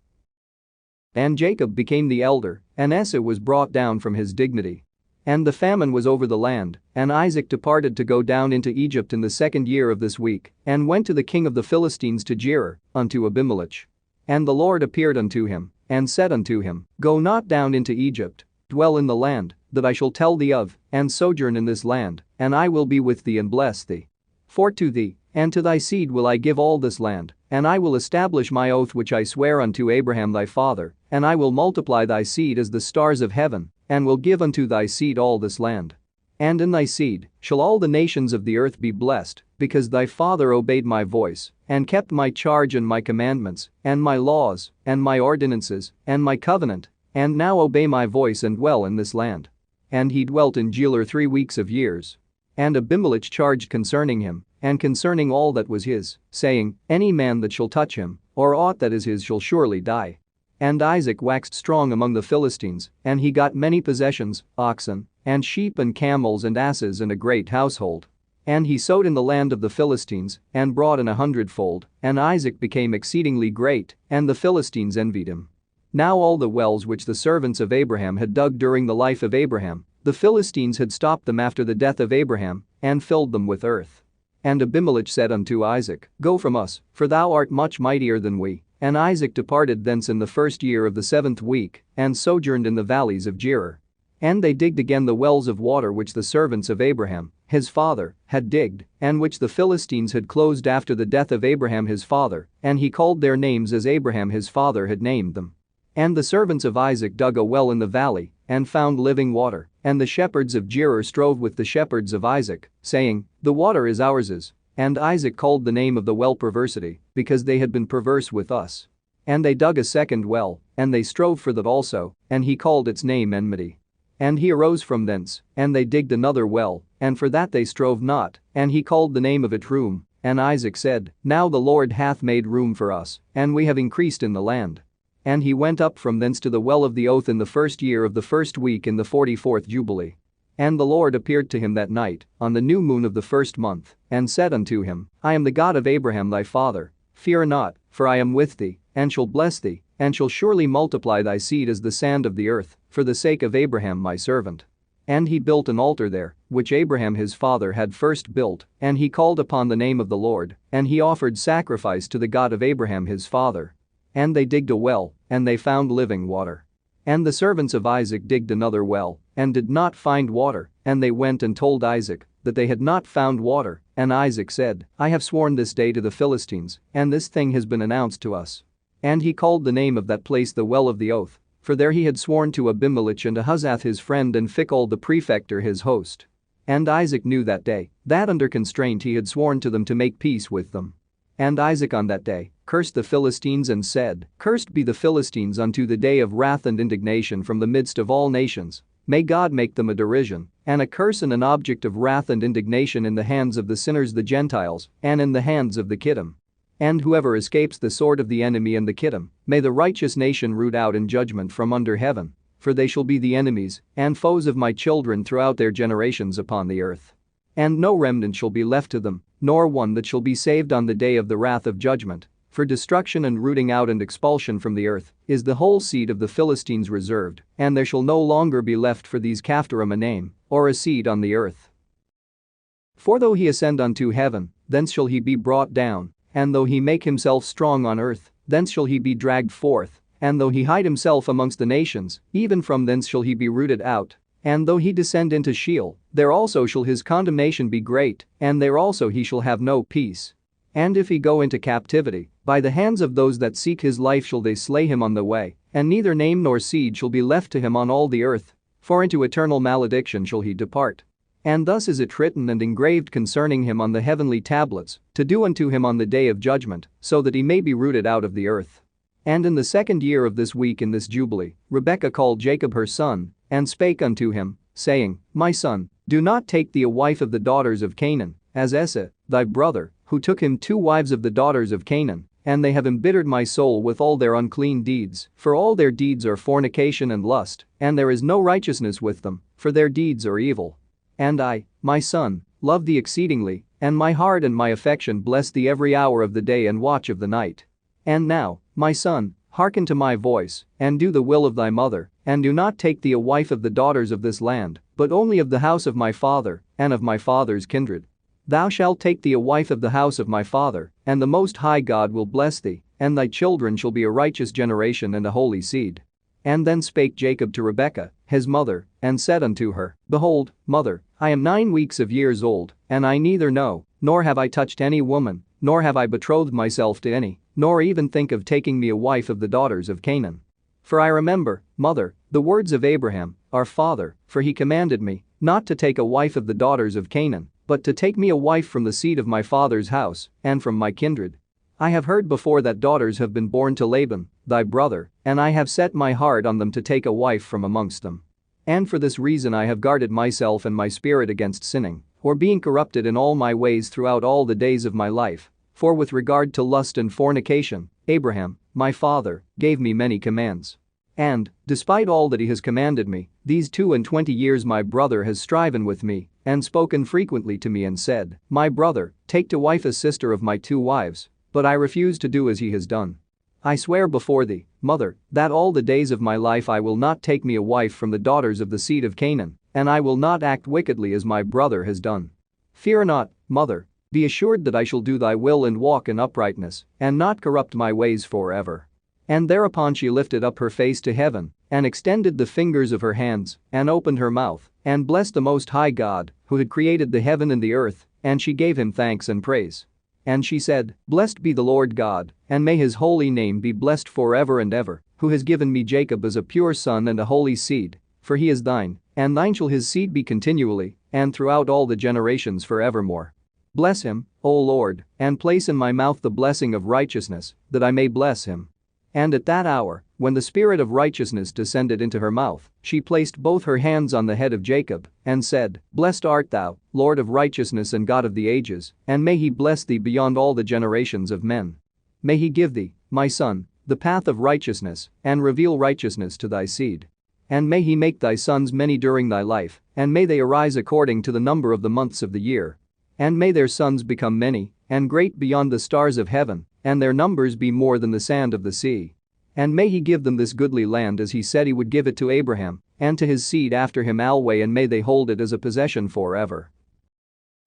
[SPEAKER 1] And Jacob became the elder, and Esau was brought down from his dignity. And the famine was over the land, and Isaac departed to go down into Egypt in the 2nd year of this week, and went to the king of the Philistines to Gerar, unto Abimelech. And the Lord appeared unto him, and said unto him, go not down into Egypt, dwell in the land, that I shall tell thee of, and sojourn in this land, and I will be with thee and bless thee. For to thee, and to thy seed will I give all this land, and I will establish my oath which I sware unto Abraham thy father, and I will multiply thy seed as the stars of heaven, and will give unto thy seed all this land. And in thy seed shall all the nations of the earth be blessed, because thy father obeyed my voice, and kept my charge and my commandments, and my laws, and my ordinances, and my covenant, and now obey my voice and dwell in this land. And he dwelt in Gerar 3 weeks of years. And Abimelech charged concerning him, and concerning all that was his, saying, any man that shall touch him, or aught that is his shall surely die. And Isaac waxed strong among the Philistines, and he got many possessions, oxen, and sheep and camels and asses and a great household. And he sowed in the land of the Philistines, and brought in 100-fold, and Isaac became exceedingly great, and the Philistines envied him. Now all the wells which the servants of Abraham had dug during the life of Abraham, the Philistines had stopped them after the death of Abraham, and filled them with earth. And Abimelech said unto Isaac, go from us, for thou art much mightier than we. And Isaac departed thence in the 1st year of the 7th week, and sojourned in the valleys of Gerar. And they digged again the wells of water which the servants of Abraham, his father, had digged, and which the Philistines had closed after the death of Abraham his father, and he called their names as Abraham his father had named them. And the servants of Isaac dug a well in the valley, and found living water, and the shepherds of Gerar strove with the shepherds of Isaac, saying, the water is ours. And Isaac called the name of the well Perversity, because they had been perverse with us. And they dug a 2nd well, and they strove for that also, and he called its name Enmity. And he arose from thence, and they digged another well, and for that they strove not, and he called the name of it Room. And Isaac said, now the Lord hath made room for us, and we have increased in the land. And he went up from thence to the well of the oath in the 1st year of the 1st week in the 44th Jubilee. And the Lord appeared to him that night, on the new moon of the 1st month, and said unto him, I am the God of Abraham thy father, fear not, for I am with thee, and shall bless thee, and shall surely multiply thy seed as the sand of the earth, for the sake of Abraham my servant. And he built an altar there, which Abraham his father had first built, and he called upon the name of the Lord, and he offered sacrifice to the God of Abraham his father. And they digged a well, and they found living water. And the servants of Isaac digged another well, and did not find water, and they went and told Isaac that they had not found water, and Isaac said, I have sworn this day to the Philistines, and this thing has been announced to us. And he called the name of that place the well of the oath, for there he had sworn to Abimelech and Ahuzzath his friend and Phicol the prefector his host. And Isaac knew that day, that under constraint he had sworn to them to make peace with them. And Isaac on that day cursed the Philistines and said, Cursed be the Philistines unto the day of wrath and indignation from the midst of all nations. may God make them a derision, and a curse and an object of wrath and indignation in the hands of the sinners the Gentiles, and in the hands of the Kittim. And whoever escapes the sword of the enemy and the Kittim, may the righteous nation root out in judgment from under heaven, for they shall be the enemies and foes of my children throughout their generations upon the earth. And no remnant shall be left to them, nor one that shall be saved on the day of the wrath of judgment. For destruction and rooting out and expulsion from the earth is the whole seed of the Philistines reserved, and there shall no longer be left for these Caphtorim a name, or a seed on the earth. For though he ascend unto heaven, thence shall he be brought down, and though he make himself strong on earth, thence shall he be dragged forth, and though he hide himself amongst the nations, even from thence shall he be rooted out. And though he descend into Sheol, there also shall his condemnation be great, and there also he shall have no peace. And if he go into captivity, by the hands of those that seek his life shall they slay him on the way, and neither name nor seed shall be left to him on all the earth, for into eternal malediction shall he depart. And thus is it written and engraved concerning him on the heavenly tablets, to do unto him on the day of judgment, so that he may be rooted out of the earth. And in the 2nd year of this week in this Jubilee, Rebekah called Jacob her son, and spake unto him, saying, My son, do not take thee a wife of the daughters of Canaan, as Esau, thy brother, who took him 2 wives of the daughters of Canaan, and they have embittered my soul with all their unclean deeds, for all their deeds are fornication and lust, and there is no righteousness with them, for their deeds are evil. And I, my son, love thee exceedingly, and my heart and my affection bless thee every hour of the day and watch of the night. And now, my son, hearken to my voice, and do the will of thy mother, and do not take thee a wife of the daughters of this land, but only of the house of my father, and of my father's kindred. Thou shalt take thee a wife of the house of my father, and the Most High God will bless thee, and thy children shall be a righteous generation and a holy seed. And then spake Jacob to Rebekah, his mother, and said unto her, Behold, mother, I am 9 weeks of years old, and I neither know, nor have I touched any woman, nor have I betrothed myself to any, nor even think of taking me a wife of the daughters of Canaan. For I remember, mother, the words of Abraham, our father, for he commanded me, not to take a wife of the daughters of Canaan, but to take me a wife from the seed of my father's house, and from my kindred. I have heard before that daughters have been born to Laban, thy brother, and I have set my heart on them to take a wife from amongst them. And for this reason I have guarded myself and my spirit against sinning, or being corrupted in all my ways throughout all the days of my life. For with regard to lust and fornication, Abraham, my father, gave me many commands. And, despite all that he has commanded me, these 22 years my brother has striven with me, and spoken frequently to me and said, My brother, take to wife a sister of my 2 wives, but I refuse to do as he has done. I swear before thee, mother, that all the days of my life I will not take me a wife from the daughters of the seed of Canaan, and I will not act wickedly as my brother has done. Fear not, mother, be assured that I shall do thy will and walk in uprightness, and not corrupt my ways forever. And thereupon she lifted up her face to heaven, and extended the fingers of her hands, and opened her mouth, and blessed the Most High God, who had created the heaven and the earth, and she gave him thanks and praise. And she said, Blessed be the Lord God, and may his holy name be blessed forever and ever, who has given me Jacob as a pure son and a holy seed, for he is thine, and thine shall his seed be continually, and throughout all the generations forevermore. Bless him, O Lord, and place in my mouth the blessing of righteousness, that I may bless him. And at that hour, when the spirit of righteousness descended into her mouth, she placed both her hands on the head of Jacob, and said, Blessed art thou, Lord of righteousness and God of the ages, and may he bless thee beyond all the generations of men. May he give thee, my son, the path of righteousness, and reveal righteousness to thy seed. And may he make thy sons many during thy life, and may they arise according to the number of the months of the year. And may their sons become many, and great beyond the stars of heaven, and their numbers be more than the sand of the sea. And may he give them this goodly land as he said he would give it to Abraham, and to his seed after him alway, and may they hold it as a possession forever.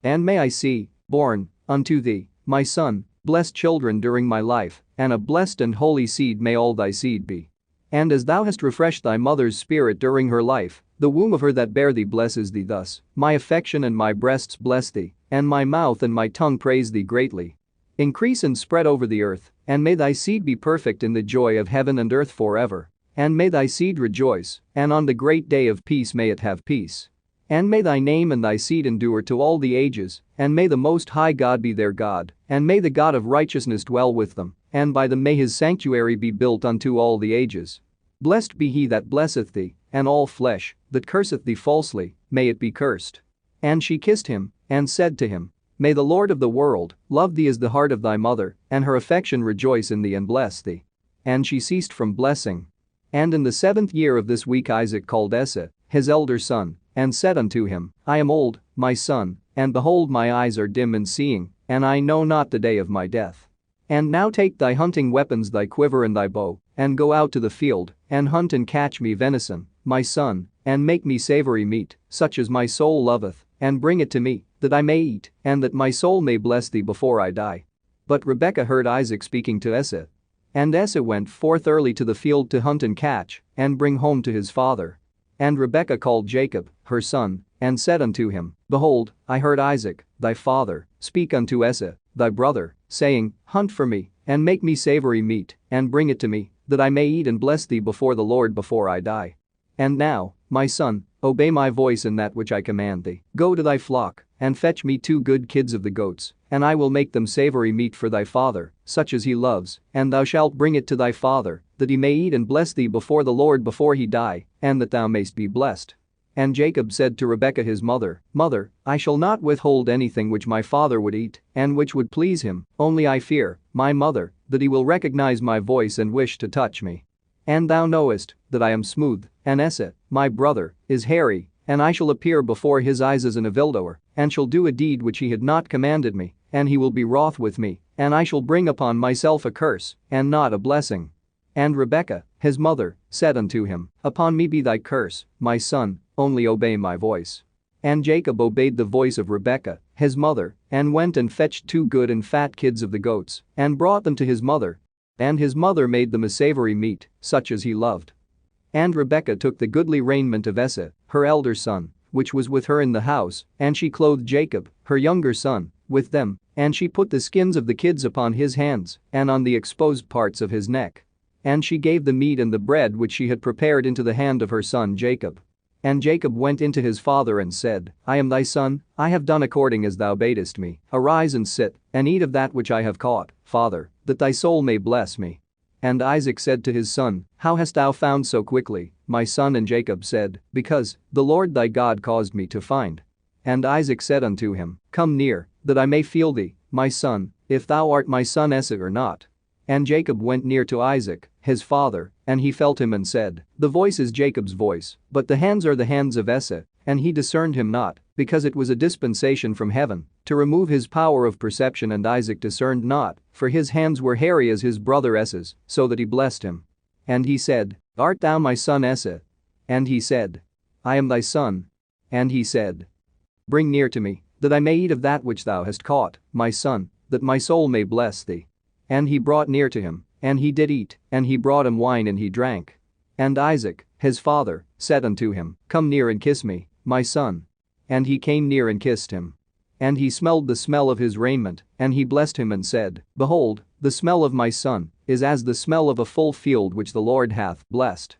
[SPEAKER 1] And may I see, born, unto thee, my son, blessed children during my life, and a blessed and holy seed may all thy seed be. And as thou hast refreshed thy mother's spirit during her life, the womb of her that bare thee blesses thee thus, my affection and my breasts bless thee, and my mouth and my tongue praise thee greatly. Increase and spread over the earth, and may thy seed be perfect in the joy of heaven and earth forever. And may thy seed rejoice, and on the great day of peace may it have peace. And may thy name and thy seed endure to all the ages, and may the Most High God be their God, and may the God of righteousness dwell with them, and by them may his sanctuary be built unto all the ages. Blessed be he that blesseth thee, and all flesh that curseth thee falsely, may it be cursed. And she kissed him, and said to him, May the Lord of the world love thee as the heart of thy mother, and her affection rejoice in thee and bless thee. And she ceased from blessing. And in the 7th year of this week Isaac called Esau, his elder son, and said unto him, I am old, my son, and behold my eyes are dim in seeing, and I know not the day of my death. And now take thy hunting weapons, thy quiver and thy bow, and go out to the field, and hunt and catch me venison, my son, and make me savory meat, such as my soul loveth, and bring it to me, that I may eat, and that my soul may bless thee before I die. But Rebekah heard Isaac speaking to Esau. And Esau went forth early to the field to hunt and catch, and bring home to his father. And Rebekah called Jacob, her son, and said unto him, Behold, I heard Isaac, thy father, speak unto Esau, thy brother, saying, Hunt for me, and make me savory meat, and bring it to me, that I may eat and bless thee before the Lord before I die. And now, my son, obey my voice in that which I command thee. Go to thy flock, and fetch me 2 good kids of the goats, and I will make them savory meat for thy father, such as he loves, and thou shalt bring it to thy father, that he may eat and bless thee before the Lord before he die, and that thou mayst be blessed. And Jacob said to Rebekah his mother, Mother, I shall not withhold anything which my father would eat, and which would please him, only I fear, my mother, that he will recognize my voice and wish to touch me. And thou knowest that I am smooth, and Esau, my brother, is hairy, and I shall appear before his eyes as an evildoer, and shall do a deed which he had not commanded me, and he will be wroth with me, and I shall bring upon myself a curse, and not a blessing. And Rebekah, his mother, said unto him, Upon me be thy curse, my son, only obey my voice. And Jacob obeyed the voice of Rebekah, his mother, and went and fetched 2 good and fat kids of the goats, and brought them to his mother. And his mother made them a savory meat, such as he loved. And Rebekah took the goodly raiment of Esau, her elder son, which was with her in the house, and she clothed Jacob, her younger son, with them, and she put the skins of the kids upon his hands, and on the exposed parts of his neck. And she gave the meat and the bread which she had prepared into the hand of her son Jacob. And Jacob went into his father and said, I am thy son, I have done according as thou badest me, arise and sit, and eat of that which I have caught, father, that thy soul may bless me. And Isaac said to his son, How hast thou found so quickly, my son? And Jacob said, Because the Lord thy God caused me to find. And Isaac said unto him, Come near, that I may feel thee, my son, if thou art my son Esau or not. And Jacob went near to Isaac, his father, and he felt him and said, The voice is Jacob's voice, but the hands are the hands of Esau, and he discerned him not, because it was a dispensation from heaven, to remove his power of perception. And Isaac discerned not, for his hands were hairy as his brother Esau's, so that he blessed him. And he said, Art thou my son Esau? And he said, I am thy son. And he said, Bring near to me, that I may eat of that which thou hast caught, my son, that my soul may bless thee. And he brought near to him, and he did eat, and he brought him wine and he drank. And Isaac, his father, said unto him, Come near and kiss me, my son. And he came near and kissed him. And he smelled the smell of his raiment, and he blessed him and said, Behold, the smell of my son is as the smell of a full field which the Lord hath blessed.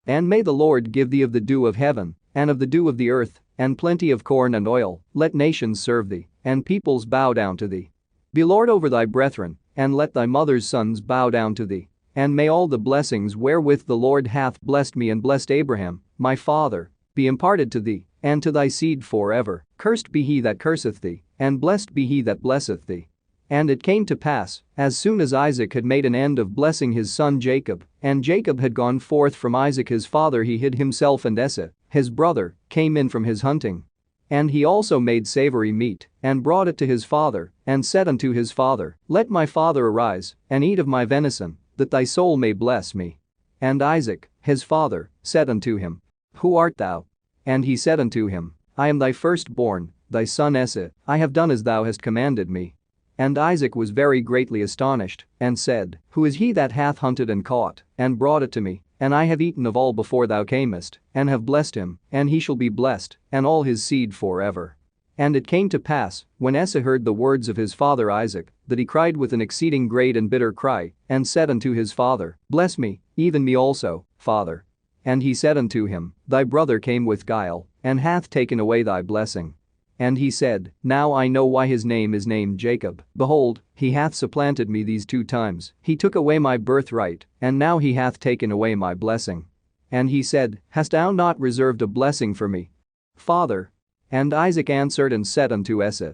[SPEAKER 1] And may the Lord give thee of the dew of heaven, and of the dew of the earth, and plenty of corn and oil. Let nations serve thee, and peoples bow down to thee. Be Lord over thy brethren, and let thy mother's sons bow down to thee. And may all the blessings wherewith the Lord hath blessed me and blessed Abraham, my father, be imparted to thee, and to thy seed forever. Cursed be he that curseth thee, and blessed be he that blesseth thee. And it came to pass, as soon as Isaac had made an end of blessing his son Jacob, and Jacob had gone forth from Isaac his father, he hid himself, and Esau, his brother, came in from his hunting. And he also made savory meat, and brought it to his father, and said unto his father, Let my father arise, and eat of my venison, that thy soul may bless me. And Isaac, his father, said unto him, Who art thou? And he said unto him, I am thy firstborn, thy son Esau. I have done as thou hast commanded me. And Isaac was very greatly astonished, and said, Who is he that hath hunted and caught, and brought it to me? And I have eaten of all before thou camest, and have blessed him, and he shall be blessed, and all his seed forever. And it came to pass, when Esau heard the words of his father Isaac, that he cried with an exceeding great and bitter cry, and said unto his father, Bless me, even me also, father. And he said unto him, Thy brother came with guile, and hath taken away thy blessing. And he said, Now I know why his name is named Jacob. Behold, he hath supplanted me these 2 times. He took away my birthright, and now he hath taken away my blessing. And he said, Hast thou not reserved a blessing for me, father? And Isaac answered and said unto Esau,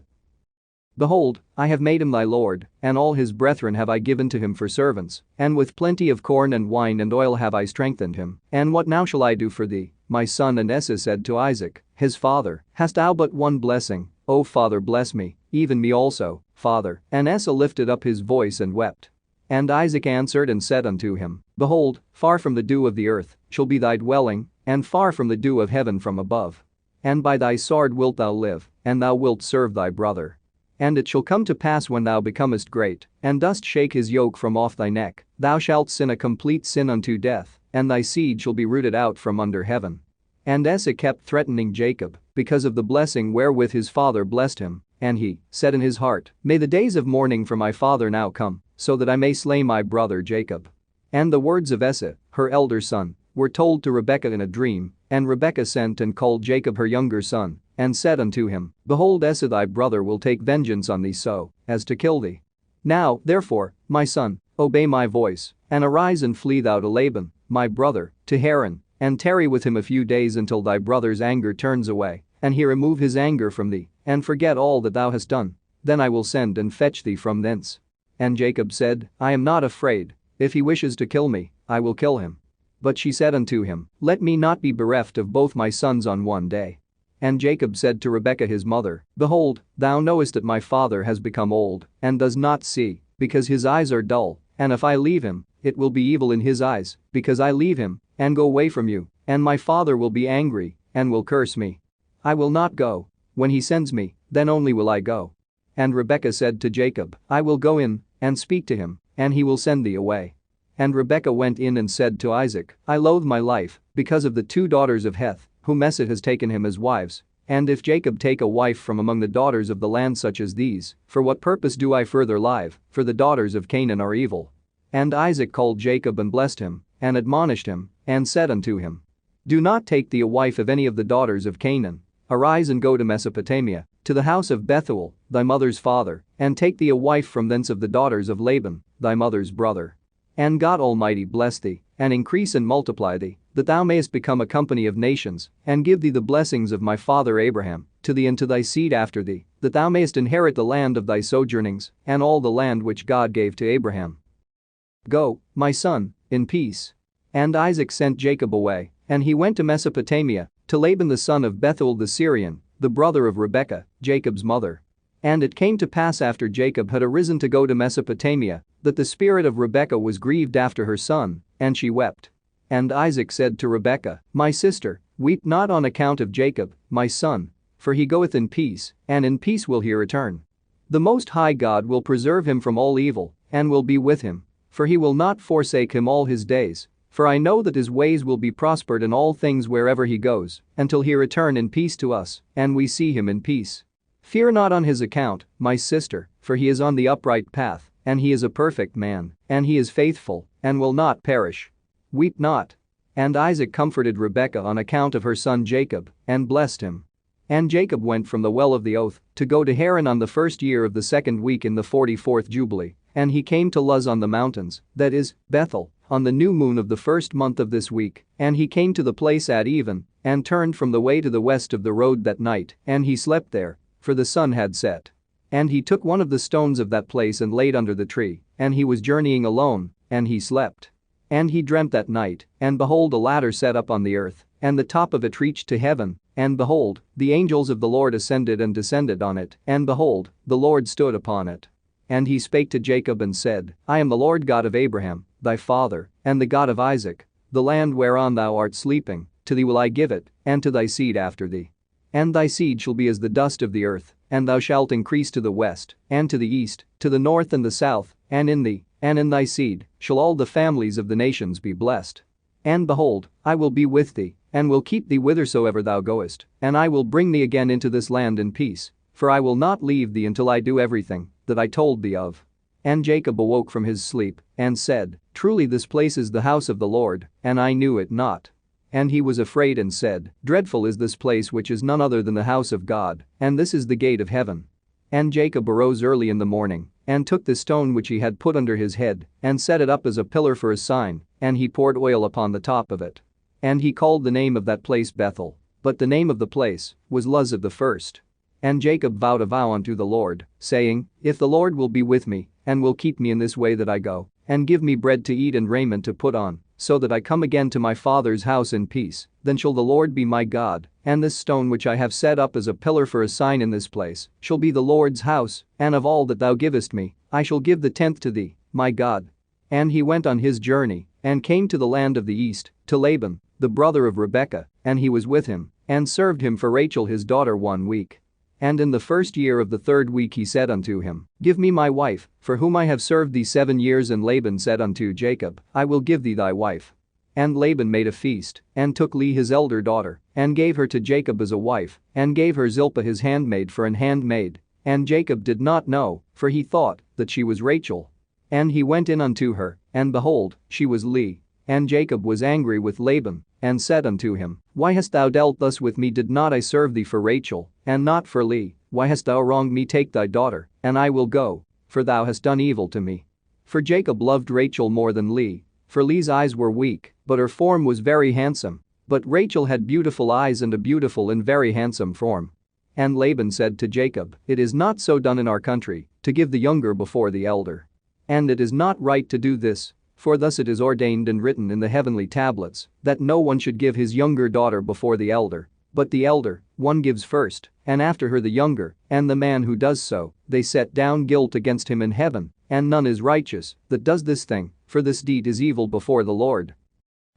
[SPEAKER 1] Behold, I have made him thy lord, and all his brethren have I given to him for servants, and with plenty of corn and wine and oil have I strengthened him, and what now shall I do for thee, my son? And Esau said to Isaac, his father, Hast thou but one blessing, O father? Bless me, even me also, father. And Esau lifted up his voice and wept. And Isaac answered and said unto him, Behold, far from the dew of the earth shall be thy dwelling, and far from the dew of heaven from above. And by thy sword wilt thou live, and thou wilt serve thy brother. And it shall come to pass when thou becomest great, and dost shake his yoke from off thy neck, thou shalt sin a complete sin unto death, and thy seed shall be rooted out from under heaven. And Esau kept threatening Jacob, because of the blessing wherewith his father blessed him, and he said in his heart, May the days of mourning for my father now come, so that I may slay my brother Jacob. And the words of Esau, her elder son, were told to Rebekah in a dream, and Rebekah sent and called Jacob her younger son, and said unto him, Behold, Esau thy brother will take vengeance on thee so as to kill thee. Now, therefore, my son, obey my voice, and arise and flee thou to Laban, my brother, to Haran, and tarry with him a few days until thy brother's anger turns away, and he remove his anger from thee, and forget all that thou hast done. Then I will send and fetch thee from thence. And Jacob said, I am not afraid. If he wishes to kill me, I will kill him. But she said unto him, Let me not be bereft of both my sons on one day. And Jacob said to Rebekah his mother, Behold, thou knowest that my father has become old, and does not see, because his eyes are dull, and if I leave him, it will be evil in his eyes, because I leave him, and go away from you, and my father will be angry, and will curse me. I will not go. When he sends me, then only will I go. And Rebekah said to Jacob, I will go in, and speak to him, and he will send thee away. And Rebekah went in and said to Isaac, I loathe my life, because of the 2 daughters of Heth, whom Esau has taken him as wives. And if Jacob take a wife from among the daughters of the land such as these, for what purpose do I further live? For the daughters of Canaan are evil. And Isaac called Jacob and blessed him, and admonished him, and said unto him, Do not take thee a wife of any of the daughters of Canaan. Arise and go to Mesopotamia, to the house of Bethuel, thy mother's father, and take thee a wife from thence of the daughters of Laban, thy mother's brother. And God Almighty bless thee, and increase and multiply thee, that thou mayest become a company of nations, and give thee the blessings of my father Abraham, to thee and to thy seed after thee, that thou mayest inherit the land of thy sojournings, and all the land which God gave to Abraham. Go, my son, in peace. And Isaac sent Jacob away, and he went to Mesopotamia, to Laban the son of Bethuel the Syrian, the brother of Rebekah, Jacob's mother. And it came to pass after Jacob had arisen to go to Mesopotamia, that the spirit of Rebekah was grieved after her son, and she wept. And Isaac said to Rebekah, My sister, weep not on account of Jacob, my son, for he goeth in peace, and in peace will he return. The Most High God will preserve him from all evil, and will be with him, for he will not forsake him all his days. For I know that his ways will be prospered in all things wherever he goes, until he return in peace to us, and we see him in peace. Fear not on his account, my sister, for he is on the upright path, and he is a perfect man, and he is faithful, and will not perish. Weep not. And Isaac comforted Rebekah on account of her son Jacob, and blessed him. And Jacob went from the well of the oath, to go to Haran on the 1st year of the 2nd week in the 44th Jubilee, and he came to Luz on the mountains, that is, Bethel, on the new moon of the 1st month of this week, and he came to the place at even, and turned from the way to the west of the road that night, and he slept there, for the sun had set. And he took one of the stones of that place and laid under the tree, and he was journeying alone, and he slept. And he dreamt that night, and behold a ladder set up on the earth, and the top of it reached to heaven, and behold, the angels of the Lord ascended and descended on it, and behold, the Lord stood upon it. And he spake to Jacob and said, I am the Lord God of Abraham, thy father, and the God of Isaac. The land whereon thou art sleeping, to thee will I give it, and to thy seed after thee. And thy seed shall be as the dust of the earth, and thou shalt increase to the west, and to the east, to the north and the south, and in thee, and in thy seed, shall all the families of the nations be blessed. And behold, I will be with thee, and will keep thee whithersoever thou goest, and I will bring thee again into this land in peace, for I will not leave thee until I do everything that I told thee of. And Jacob awoke from his sleep, and said, Truly this place is the house of the Lord, and I knew it not. And he was afraid and said, Dreadful is this place which is none other than the house of God, and this is the gate of heaven. And Jacob arose early in the morning, and took the stone which he had put under his head, and set it up as a pillar for a sign, and he poured oil upon the top of it. And he called the name of that place Bethel. But the name of the place was Luz of the first. And Jacob vowed a vow unto the Lord, saying, If the Lord will be with me, and will keep me in this way that I go, and give me bread to eat and raiment to put on, so that I come again to my father's house in peace, then shall the Lord be my God, and this stone which I have set up as a pillar for a sign in this place shall be the Lord's house, and of all that thou givest me, I shall give the tenth to thee, my God. And he went on his journey, and came to the land of the east, to Laban, the brother of Rebekah, and he was with him, and served him for Rachel his daughter 1 week. And in the first year of the 3rd week he said unto him, Give me my wife, for whom I have served thee 7 years. And Laban said unto Jacob, I will give thee thy wife. And Laban made a feast, and took Leah his elder daughter, and gave her to Jacob as a wife, and gave her Zilpah his handmaid for an handmaid. And Jacob did not know, for he thought that she was Rachel. And he went in unto her, and behold, she was Leah. And Jacob was angry with Laban, and said unto him, Why hast thou dealt thus with me? Did not I serve thee for Rachel, and not for Leah? Why hast thou wronged me? Take thy daughter, and I will go, for thou hast done evil to me. For Jacob loved Rachel more than Leah, for Leah's eyes were weak, but her form was very handsome. But Rachel had beautiful eyes and a beautiful and very handsome form. And Laban said to Jacob, It is not so done in our country, to give the younger before the elder. And it is not right to do this. For thus it is ordained and written in the heavenly tablets, that no one should give his younger daughter before the elder. But the elder, one gives first, and after her the younger, and the man who does so, they set down guilt against him in heaven, and none is righteous that does this thing, for this deed is evil before the Lord.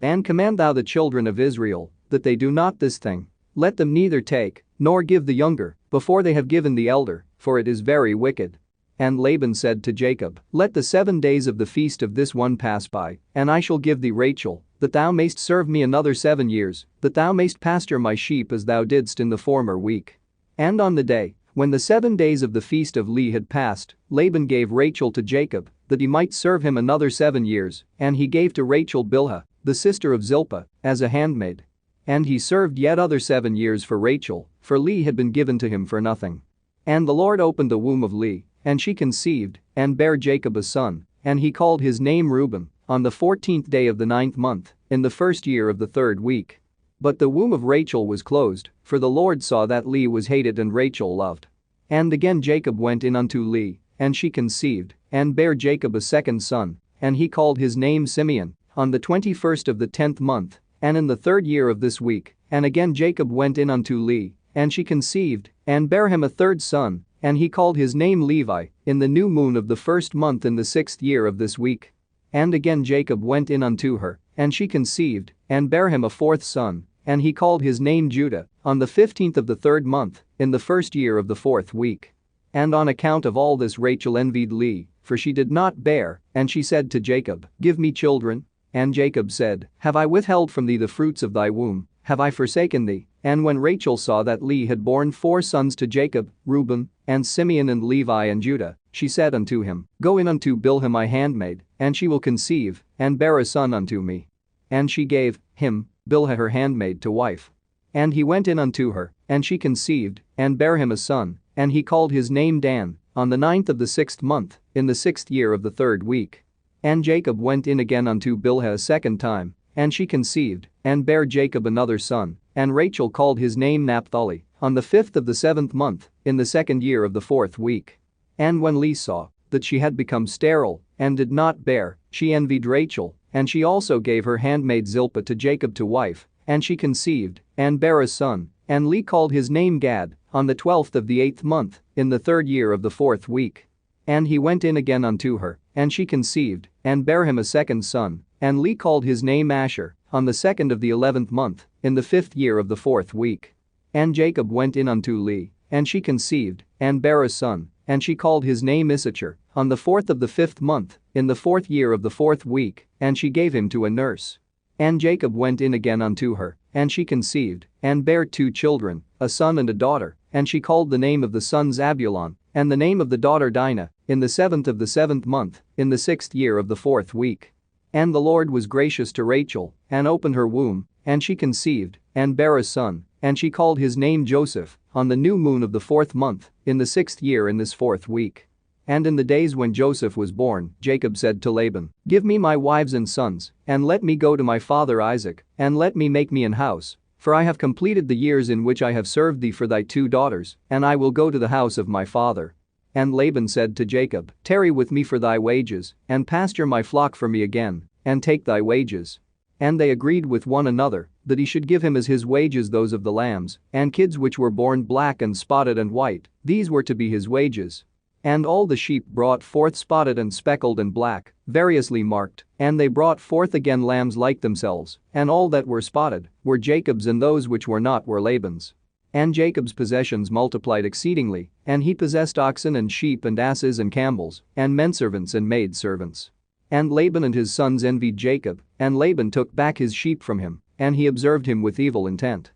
[SPEAKER 1] And command thou the children of Israel, that they do not this thing, let them neither take, nor give the younger, before they have given the elder, for it is very wicked. And Laban said to Jacob, Let the 7 days of the feast of this one pass by, and I shall give thee Rachel, that thou mayst serve me another 7 years, that thou mayst pasture my sheep as thou didst in the former week. And on the day, when the 7 days of the feast of Leah had passed, Laban gave Rachel to Jacob, that he might serve him another 7 years, and he gave to Rachel Bilhah, the sister of Zilpah, as a handmaid. And he served yet other 7 years for Rachel, for Leah had been given to him for nothing. And the Lord opened the womb of Leah, and she conceived, and bare Jacob a son, and he called his name Reuben, on the 14th day of the 9th month, in the 1st year of the 3rd week. But the womb of Rachel was closed, for the Lord saw that Leah was hated and Rachel loved. And again Jacob went in unto Leah, and she conceived, and bare Jacob a 2nd son, and he called his name Simeon, on the 21st of the 10th month, and in the 3rd year of this week. And again Jacob went in unto Leah, and she conceived, and bare him a 3rd son, and he called his name Levi, in the new moon of the 1st month in the 6th year of this week. And again Jacob went in unto her, and she conceived, and bare him a 4th son, and he called his name Judah, on the 15th of the 3rd month, in the 1st year of the 4th week. And on account of all this Rachel envied Leah, for she did not bear, and she said to Jacob, Give me children. And Jacob said, Have I withheld from thee the fruits of thy womb? Have I forsaken thee? And when Rachel saw that Leah had borne 4 sons to Jacob, Reuben, and Simeon and Levi and Judah, she said unto him, Go in unto Bilhah my handmaid, and she will conceive, and bear a son unto me. And she gave him, Bilhah her handmaid, to wife. And he went in unto her, and she conceived, and bare him a son, and he called his name Dan, on the 9th of the 6th month, in the 6th year of the 3rd week. And Jacob went in again unto Bilhah a 2nd time, and she conceived, and bare Jacob another son, and Rachel called his name Naphtali, on the 5th of the 7th month, in the 2nd year of the 4th week. And when Leah saw that she had become sterile, and did not bear, she envied Rachel, and she also gave her handmaid Zilpah to Jacob to wife, and she conceived, and bare a son, and Leah called his name Gad, on the 12th of the 8th month, in the 3rd year of the 4th week. And he went in again unto her, and she conceived, and bare him a 2nd son, and Leah called his name Asher, on the 2nd of the 11th month, in the 5th year of the 4th week. And Jacob went in unto Leah, and she conceived, and bare a son, and she called his name Issachar, on the 4th of the 5th month, in the 4th year of the 4th week, and she gave him to a nurse. And Jacob went in again unto her, and she conceived, and bare 2 children, a son and a daughter, and she called the name of the son Zabulon, and the name of the daughter Dinah, in the 7th of the 7th month, in the 6th year of the 4th week. And the Lord was gracious to Rachel, and opened her womb, and she conceived, and bare a son, and she called his name Joseph, on the new moon of the 4th month, in the 6th year in this 4th week. And in the days when Joseph was born, Jacob said to Laban, "Give me my wives and sons, and let me go to my father Isaac, and let me make me an house. For I have completed the years in which I have served thee for thy 2 daughters, and I will go to the house of my father." And Laban said to Jacob, "Tarry with me for thy wages, and pasture my flock for me again, and take thy wages." And they agreed with one another that he should give him as his wages those of the lambs and kids which were born black and spotted and white, these were to be his wages. And all the sheep brought forth spotted and speckled and black, variously marked, and they brought forth again lambs like themselves, and all that were spotted were Jacob's, and those which were not were Laban's. And Jacob's possessions multiplied exceedingly, and he possessed oxen and sheep and asses and camels, and menservants and maidservants. And Laban and his sons envied Jacob, and Laban took back his sheep from him, and he observed him with evil intent.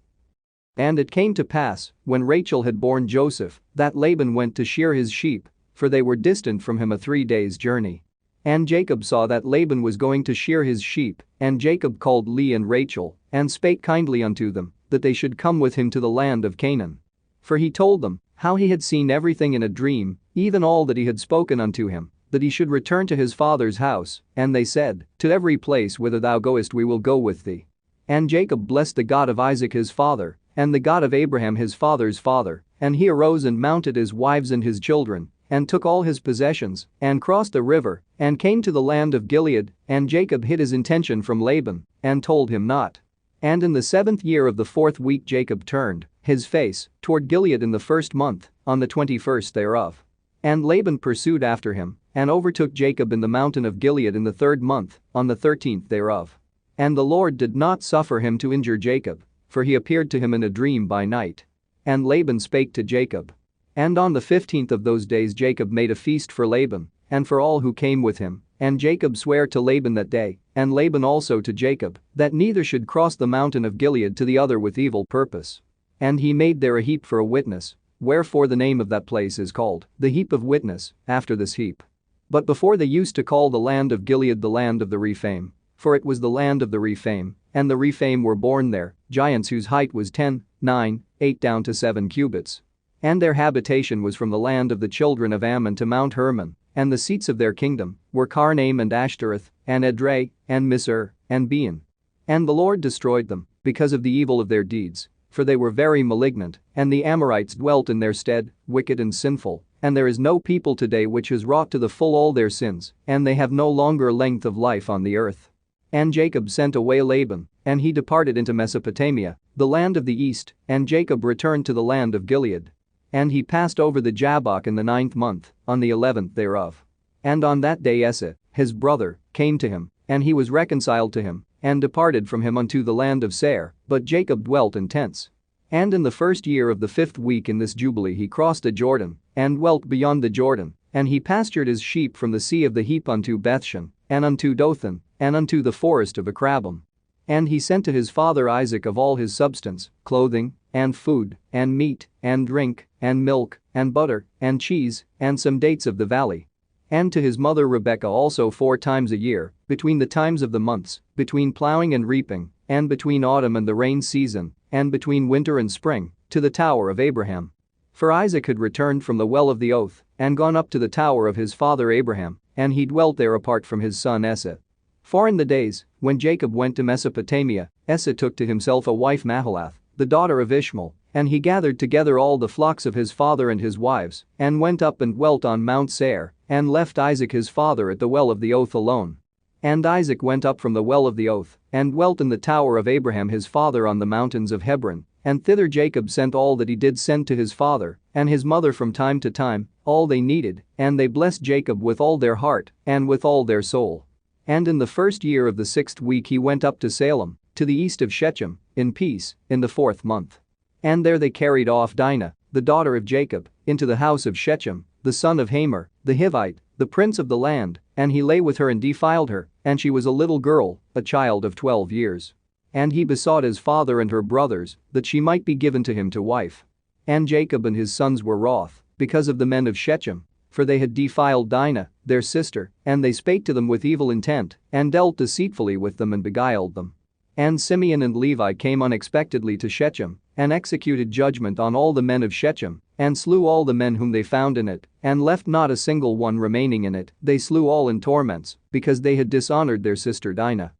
[SPEAKER 1] And it came to pass, when Rachel had borne Joseph, that Laban went to shear his sheep, for they were distant from him a 3 days' journey. And Jacob saw that Laban was going to shear his sheep, and Jacob called Leah and Rachel, and spake kindly unto them, that they should come with him to the land of Canaan. For he told them how he had seen everything in a dream, even all that he had spoken unto him, that he should return to his father's house, and they said, "To every place whither thou goest we will go with thee." And Jacob blessed the God of Isaac his father, and the God of Abraham his father's father, and he arose and mounted his wives and his children, and took all his possessions, and crossed the river, and came to the land of Gilead, and Jacob hid his intention from Laban, and told him not. And in the 7th year of the 4th week Jacob turned his face toward Gilead in the 1st month, on the 21st thereof. And Laban pursued after him, and overtook Jacob in the mountain of Gilead in the 3rd month, on the 13th thereof. And the Lord did not suffer him to injure Jacob, for he appeared to him in a dream by night. And Laban spake to Jacob. And on the 15th of those days Jacob made a feast for Laban, and for all who came with him, and Jacob sware to Laban that day, and Laban also to Jacob, that neither should cross the mountain of Gilead to the other with evil purpose. And he made there a heap for a witness, wherefore the name of that place is called the heap of witness, after this heap. But before they used to call the land of Gilead the land of the Rephaim, for it was the land of the Rephaim, and the Rephaim were born there, giants whose height was 10, 9, 8 down to 7 cubits. And their habitation was from the land of the children of Ammon to Mount Hermon, and the seats of their kingdom were Karnaim and Ashtaroth, and Edrei, and Misr, and Bean. And the Lord destroyed them, because of the evil of their deeds, for they were very malignant, and the Amorites dwelt in their stead, wicked and sinful, and there is no people today which has wrought to the full all their sins, and they have no longer length of life on the earth. And Jacob sent away Laban, and he departed into Mesopotamia, the land of the east, and Jacob returned to the land of Gilead. And he passed over the Jabbok in the 9th month, on the 11th thereof. And on that day Esau, his brother, came to him, and he was reconciled to him, and departed from him unto the land of Seir, but Jacob dwelt in tents. And in the 1st year of the 5th week in this Jubilee he crossed the Jordan, and dwelt beyond the Jordan, and he pastured his sheep from the sea of the heap unto Bethshan, and unto Dothan, and unto the forest of Akrabim. And he sent to his father Isaac of all his substance, clothing, and food, and meat, and drink, and milk, and butter, and cheese, and some dates of the valley. And to his mother Rebekah also 4 times a year, between the times of the months, between plowing and reaping, and between autumn and the rain season, and between winter and spring, to the tower of Abraham. For Isaac had returned from the well of the oath, and gone up to the tower of his father Abraham, and he dwelt there apart from his son Esau. For in the days when Jacob went to Mesopotamia, Esau took to himself a wife Mahalath, the daughter of Ishmael, and he gathered together all the flocks of his father and his wives, and went up and dwelt on Mount Seir, and left Isaac his father at the well of the oath alone. And Isaac went up from the well of the oath, and dwelt in the tower of Abraham his father on the mountains of Hebron, and thither Jacob sent all that he did send to his father and his mother from time to time, all they needed, and they blessed Jacob with all their heart, and with all their soul. And in the 1st year of the 6th week he went up to Salem, to the east of Shechem, in peace, in the 4th month. And there they carried off Dinah, the daughter of Jacob, into the house of Shechem, the son of Hamor, the Hivite, the prince of the land, and he lay with her and defiled her, and she was a little girl, a child of 12 years. And he besought his father and her brothers, that she might be given to him to wife. And Jacob and his sons were wroth, because of the men of Shechem, for they had defiled Dinah, their sister, and they spake to them with evil intent, and dealt deceitfully with them and beguiled them. And Simeon and Levi came unexpectedly to Shechem, and executed judgment on all the men of Shechem, and slew all the men whom they found in it, and left not a single one remaining in it. They slew all in torments, because they had dishonored their sister Dinah.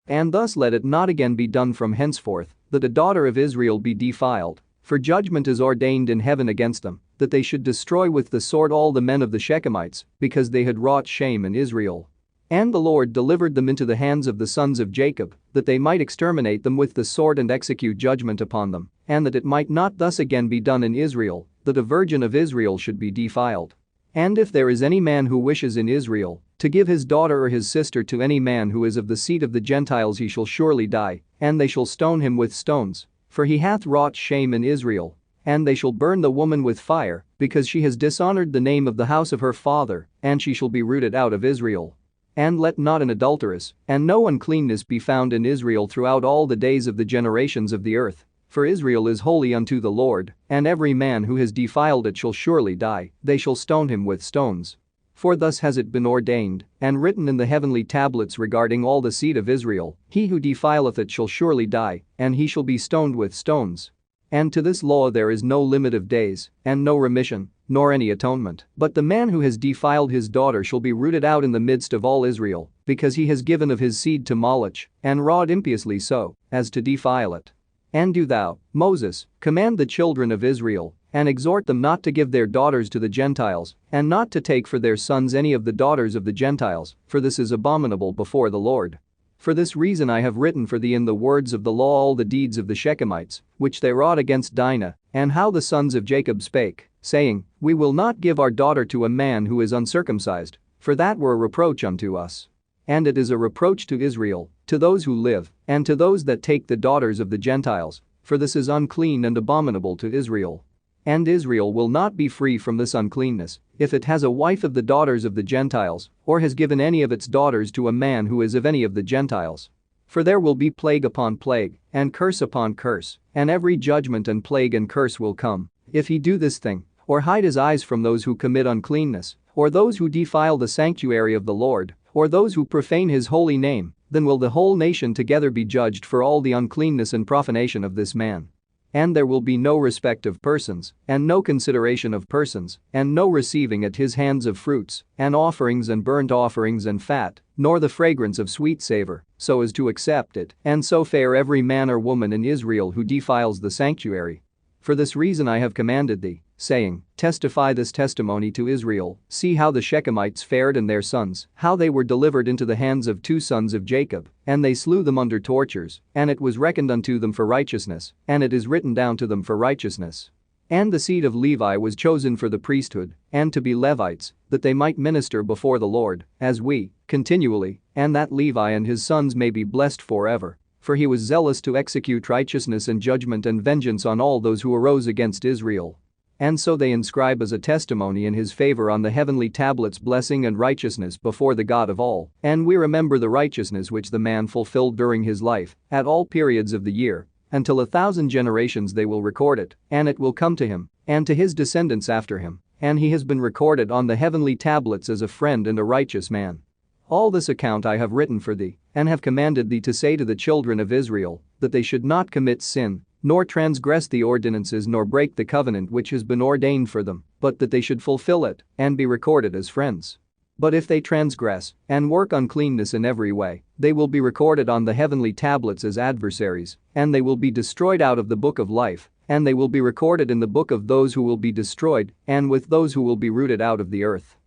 [SPEAKER 1] And thus let it not again be done from henceforth, that a daughter of Israel be defiled, for judgment is ordained in heaven against them, that they should destroy with the sword all the men of the Shechemites, because they had wrought shame in Israel. And the Lord delivered them into the hands of the sons of Jacob, that they might exterminate them with the sword and execute judgment upon them, and that it might not thus again be done in Israel, that a virgin of Israel should be defiled. And if there is any man who wishes in Israel to give his daughter or his sister to any man who is of the seed of the Gentiles, he shall surely die, and they shall stone him with stones, for he hath wrought shame in Israel. And they shall burn the woman with fire, because she has dishonored the name of the house of her father, and she shall be rooted out of Israel. And let not an adulteress and no uncleanness be found in Israel throughout all the days of the generations of the earth, for Israel is holy unto the Lord, and every man who has defiled it shall surely die, they shall stone him with stones. For thus has it been ordained and written in the heavenly tablets regarding all the seed of Israel, he who defileth it shall surely die, and he shall be stoned with stones. And to this law there is no limit of days, and no remission, nor any atonement. But the man who has defiled his daughter shall be rooted out in the midst of all Israel, because he has given of his seed to Moloch, and wrought impiously so, as to defile it. And do thou, Moses, command the children of Israel, and exhort them not to give their daughters to the Gentiles, and not to take for their sons any of the daughters of the Gentiles, for this is abominable before the Lord. For this reason I have written for thee in the words of the law all the deeds of the Shechemites, which they wrought against Dinah, and how the sons of Jacob spake, saying, We will not give our daughter to a man who is uncircumcised, for that were a reproach unto us. And it is a reproach to Israel, to those who live, and to those that take the daughters of the Gentiles, for this is unclean and abominable to Israel. And Israel will not be free from this uncleanness, if it has a wife of the daughters of the Gentiles, or has given any of its daughters to a man who is of any of the Gentiles. For there will be plague upon plague, and curse upon curse, and every judgment and plague and curse will come, if he do this thing, or hide his eyes from those who commit uncleanness, or those who defile the sanctuary of the Lord, or those who profane his holy name, then will the whole nation together be judged for all the uncleanness and profanation of this man. And there will be no respect of persons, and no consideration of persons, and no receiving at his hands of fruits, and offerings and burnt offerings and fat, nor the fragrance of sweet savor, so as to accept it, and so fare every man or woman in Israel who defiles the sanctuary. For this reason I have commanded thee, saying, Testify this testimony to Israel, see how the Shechemites fared and their sons, how they were delivered into the hands of 2 sons of Jacob, and they slew them under tortures, and it was reckoned unto them for righteousness, and it is written down to them for righteousness. And the seed of Levi was chosen for the priesthood, and to be Levites, that they might minister before the Lord, as we, continually, and that Levi and his sons may be blessed forever. For he was zealous to execute righteousness and judgment and vengeance on all those who arose against Israel. And so they inscribe as a testimony in his favor on the heavenly tablets blessing and righteousness before the God of all, and we remember the righteousness which the man fulfilled during his life, at all periods of the year, until 1,000 generations they will record it, and it will come to him, and to his descendants after him, and he has been recorded on the heavenly tablets as a friend and a righteous man. All this account I have written for thee, and have commanded thee to say to the children of Israel, that they should not commit sin, nor transgress the ordinances nor break the covenant which has been ordained for them, but that they should fulfill it, and be recorded as friends. But if they transgress, and work uncleanness in every way, they will be recorded on the heavenly tablets as adversaries, and they will be destroyed out of the book of life, and they will be recorded in the book of those who will be destroyed, and with those who will be rooted out of the earth.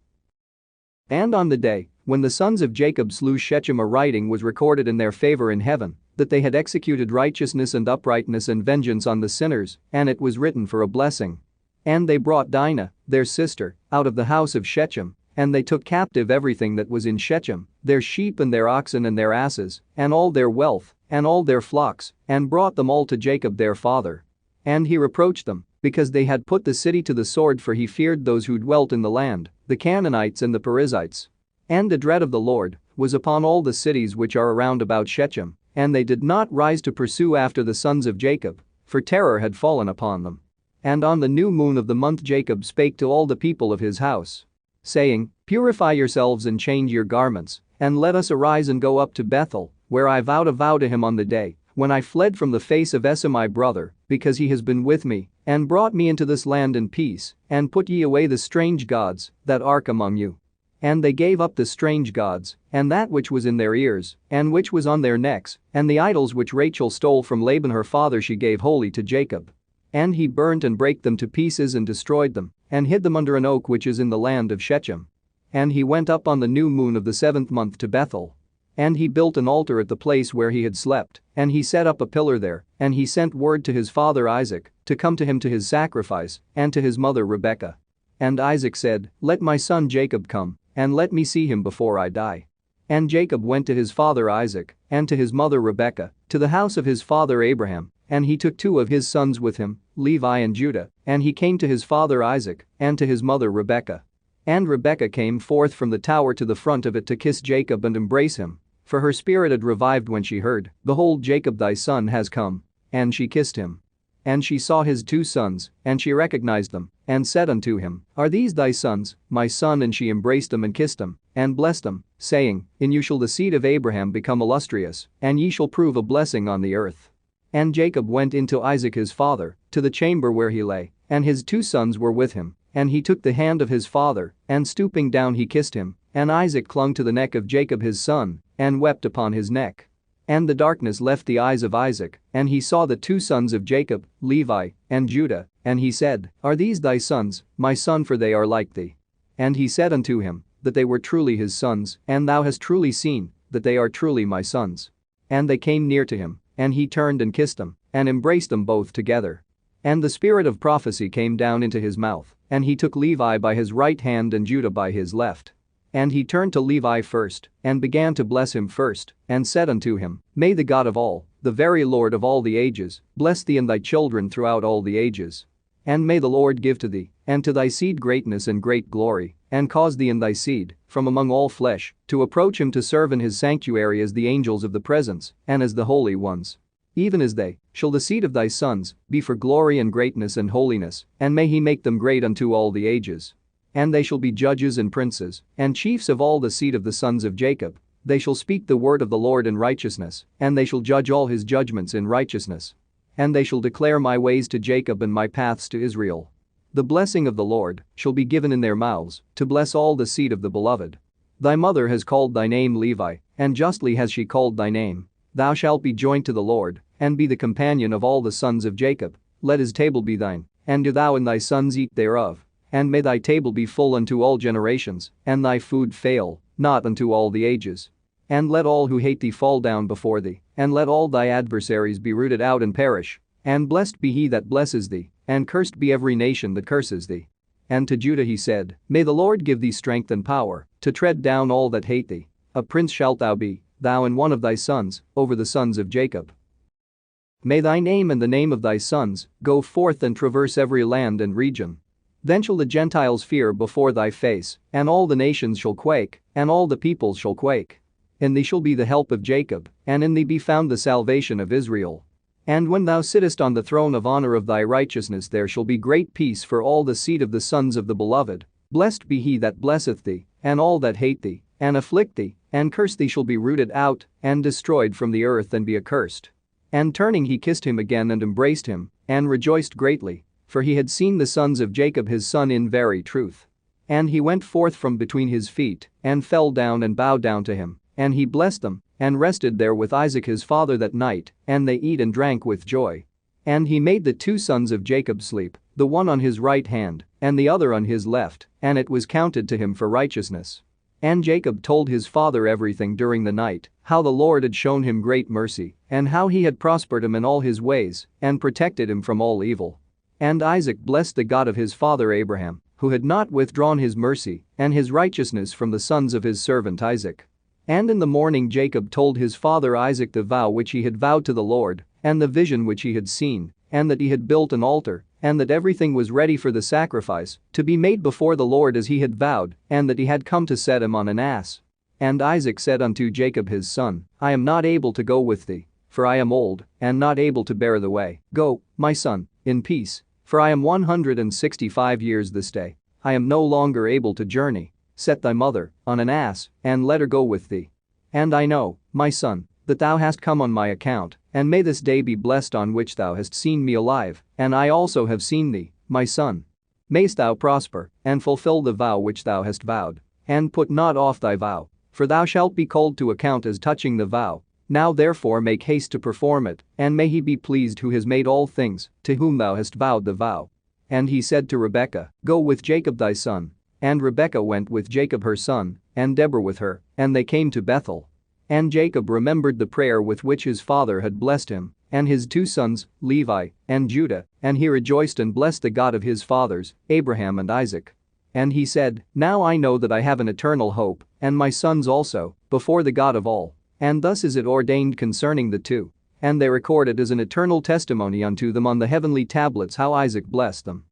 [SPEAKER 1] And on the day when the sons of Jacob slew Shechem, a writing was recorded in their favor in heaven, that they had executed righteousness and uprightness and vengeance on the sinners, and it was written for a blessing. And they brought Dinah, their sister, out of the house of Shechem, and they took captive everything that was in Shechem, their sheep and their oxen and their asses, and all their wealth, and all their flocks, and brought them all to Jacob their father. And he reproached them, because they had put the city to the sword, for he feared those who dwelt in the land, the Canaanites and the Perizzites. And the dread of the Lord was upon all the cities which are around about Shechem, and they did not rise to pursue after the sons of Jacob, for terror had fallen upon them. And on the new moon of the month Jacob spake to all the people of his house, saying, Purify yourselves and change your garments, and let us arise and go up to Bethel, where I vowed a vow to him on the day when I fled from the face of Esau my brother, because he has been with me, and brought me into this land in peace, and put ye away the strange gods that are among you. And they gave up the strange gods, and that which was in their ears, and which was on their necks, and the idols which Rachel stole from Laban her father she gave wholly to Jacob. And he burnt and brake them to pieces and destroyed them, and hid them under an oak which is in the land of Shechem. And he went up on the new moon of the 7th month to Bethel. And he built an altar at the place where he had slept, and he set up a pillar there, and he sent word to his father Isaac to come to him to his sacrifice, and to his mother Rebekah. And Isaac said, Let my son Jacob come, and let me see him before I die. And Jacob went to his father Isaac, and to his mother Rebekah, to the house of his father Abraham, and he took 2 of his sons with him, Levi and Judah, and he came to his father Isaac, and to his mother Rebekah. And Rebekah came forth from the tower to the front of it to kiss Jacob and embrace him, for her spirit had revived when she heard, Behold, Jacob thy son has come. And she kissed him. And she saw his 2 sons, and she recognized them, and said unto him, Are these thy sons, my son? And she embraced them and kissed them, and blessed them, saying, In you shall the seed of Abraham become illustrious, and ye shall prove a blessing on the earth. And Jacob went into Isaac his father, to the chamber where he lay, and his 2 sons were with him, and he took the hand of his father, and stooping down he kissed him, and Isaac clung to the neck of Jacob his son, and wept upon his neck. And the darkness left the eyes of Isaac, and he saw the 2 sons of Jacob, Levi, and Judah, and he said, Are these thy sons, my son? For they are like thee. And he said unto him, That they were truly his sons, and thou hast truly seen, that they are truly my sons. And they came near to him, and he turned and kissed them, and embraced them both together. And the spirit of prophecy came down into his mouth, and he took Levi by his right hand and Judah by his left. And he turned to Levi first, and began to bless him first, and said unto him, May the God of all, the very Lord of all the ages, bless thee and thy children throughout all the ages. And may the Lord give to thee, and to thy seed greatness and great glory, and cause thee and thy seed, from among all flesh, to approach him to serve in his sanctuary as the angels of the presence, and as the holy ones. Even as they, shall the seed of thy sons, be for glory and greatness and holiness, and may he make them great unto all the ages. And they shall be judges and princes, and chiefs of all the seed of the sons of Jacob. They shall speak the word of the Lord in righteousness, and they shall judge all his judgments in righteousness. And they shall declare my ways to Jacob and my paths to Israel. The blessing of the Lord shall be given in their mouths, to bless all the seed of the beloved. Thy mother has called thy name Levi, and justly has she called thy name. Thou shalt be joined to the Lord, and be the companion of all the sons of Jacob. Let his table be thine, and do thou and thy sons eat thereof. And may thy table be full unto all generations, and thy food fail not unto all the ages. And let all who hate thee fall down before thee, and let all thy adversaries be rooted out and perish. And blessed be he that blesses thee, and cursed be every nation that curses thee. And to Judah he said, May the Lord give thee strength and power, to tread down all that hate thee. A prince shalt thou be, thou and one of thy sons, over the sons of Jacob. May thy name and the name of thy sons go forth and traverse every land and region. Then shall the Gentiles fear before thy face, and all the nations shall quake, and all the peoples shall quake. In thee shall be the help of Jacob, and in thee be found the salvation of Israel. And when thou sittest on the throne of honor of thy righteousness, there shall be great peace for all the seed of the sons of the beloved. Blessed be he that blesseth thee, and all that hate thee, and afflict thee, and curse thee shall be rooted out, and destroyed from the earth and be accursed. And turning he kissed him again and embraced him, and rejoiced greatly, for he had seen the sons of Jacob his son in very truth. And he went forth from between his feet, and fell down and bowed down to him, and he blessed them, and rested there with Isaac his father that night, and they eat and drank with joy. And he made the 2 sons of Jacob sleep, the one on his right hand, and the other on his left, and it was counted to him for righteousness. And Jacob told his father everything during the night, how the Lord had shown him great mercy, and how he had prospered him in all his ways, and protected him from all evil. And Isaac blessed the God of his father Abraham, who had not withdrawn his mercy and his righteousness from the sons of his servant Isaac. And in the morning Jacob told his father Isaac the vow which he had vowed to the Lord, and the vision which he had seen, and that he had built an altar, and that everything was ready for the sacrifice to be made before the Lord as he had vowed, and that he had come to set him on an ass. And Isaac said unto Jacob his son, I am not able to go with thee, for I am old, and not able to bear the way. Go, my son, in peace. For I am 165 years this day. I am no longer able to journey. Set thy mother on an ass, and let her go with thee. And I know, my son, that thou hast come on my account, and may this day be blessed on which thou hast seen me alive, and I also have seen thee, my son. Mayst thou prosper, and fulfill the vow which thou hast vowed, and put not off thy vow, for thou shalt be called to account as touching the vow. Now therefore make haste to perform it, and may he be pleased who has made all things, to whom thou hast vowed the vow. And he said to Rebekah, Go with Jacob thy son. And Rebekah went with Jacob her son, and Deborah with her, and they came to Bethel. And Jacob remembered the prayer with which his father had blessed him, and his 2 sons, Levi and Judah, and he rejoiced and blessed the God of his fathers, Abraham and Isaac. And he said, Now I know that I have an eternal hope, and my sons also, before the God of all. And thus is it ordained concerning the 2. And they record it as an eternal testimony unto them on the heavenly tablets how Isaac blessed them.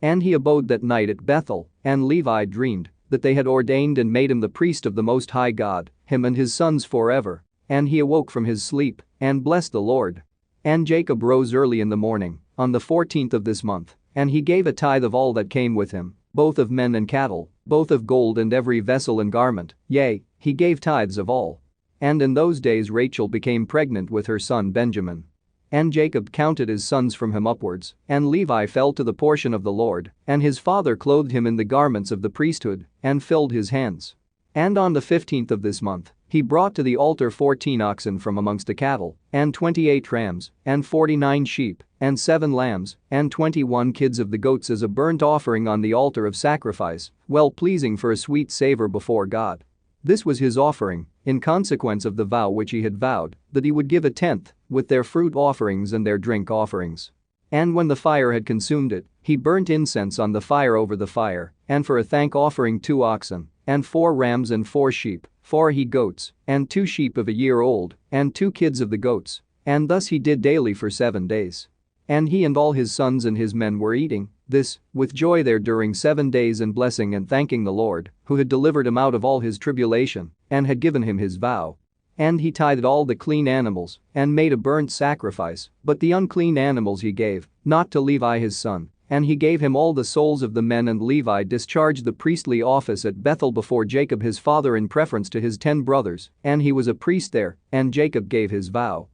[SPEAKER 1] And he abode that night at Bethel, and Levi dreamed that they had ordained and made him the priest of the Most High God, him and his sons forever. And he awoke from his sleep, and blessed the Lord. And Jacob rose early in the morning, on the 14th of this month, and he gave a tithe of all that came with him, both of men and cattle, both of gold and every vessel and garment, yea, he gave tithes of all. And in those days Rachel became pregnant with her son Benjamin. And Jacob counted his sons from him upwards, and Levi fell to the portion of the Lord, and his father clothed him in the garments of the priesthood, and filled his hands. And on the 15th of this month, he brought to the altar 14 oxen from amongst the cattle, and 28 rams, and 49 sheep, and 7 lambs, and 21 kids of the goats as a burnt offering on the altar of sacrifice, well pleasing for a sweet savor before God. This was his offering, in consequence of the vow which he had vowed, that he would give a tenth, with their fruit offerings and their drink offerings. And when the fire had consumed it, he burnt incense on the fire over the fire, and for a thank offering 2 oxen, and 4 rams and 4 sheep, 4 he-goats, and 2 sheep of a year old, and 2 kids of the goats. And thus he did daily for 7 days. And he and all his sons and his men were eating this with joy there during 7 days and blessing and thanking the Lord, who had delivered him out of all his tribulation, and had given him his vow. And he tithed all the clean animals, and made a burnt sacrifice, but the unclean animals he gave, not to Levi his son, and he gave him all the souls of the men, and Levi discharged the priestly office at Bethel before Jacob his father in preference to his 10 brothers, and he was a priest there, and Jacob gave his vow.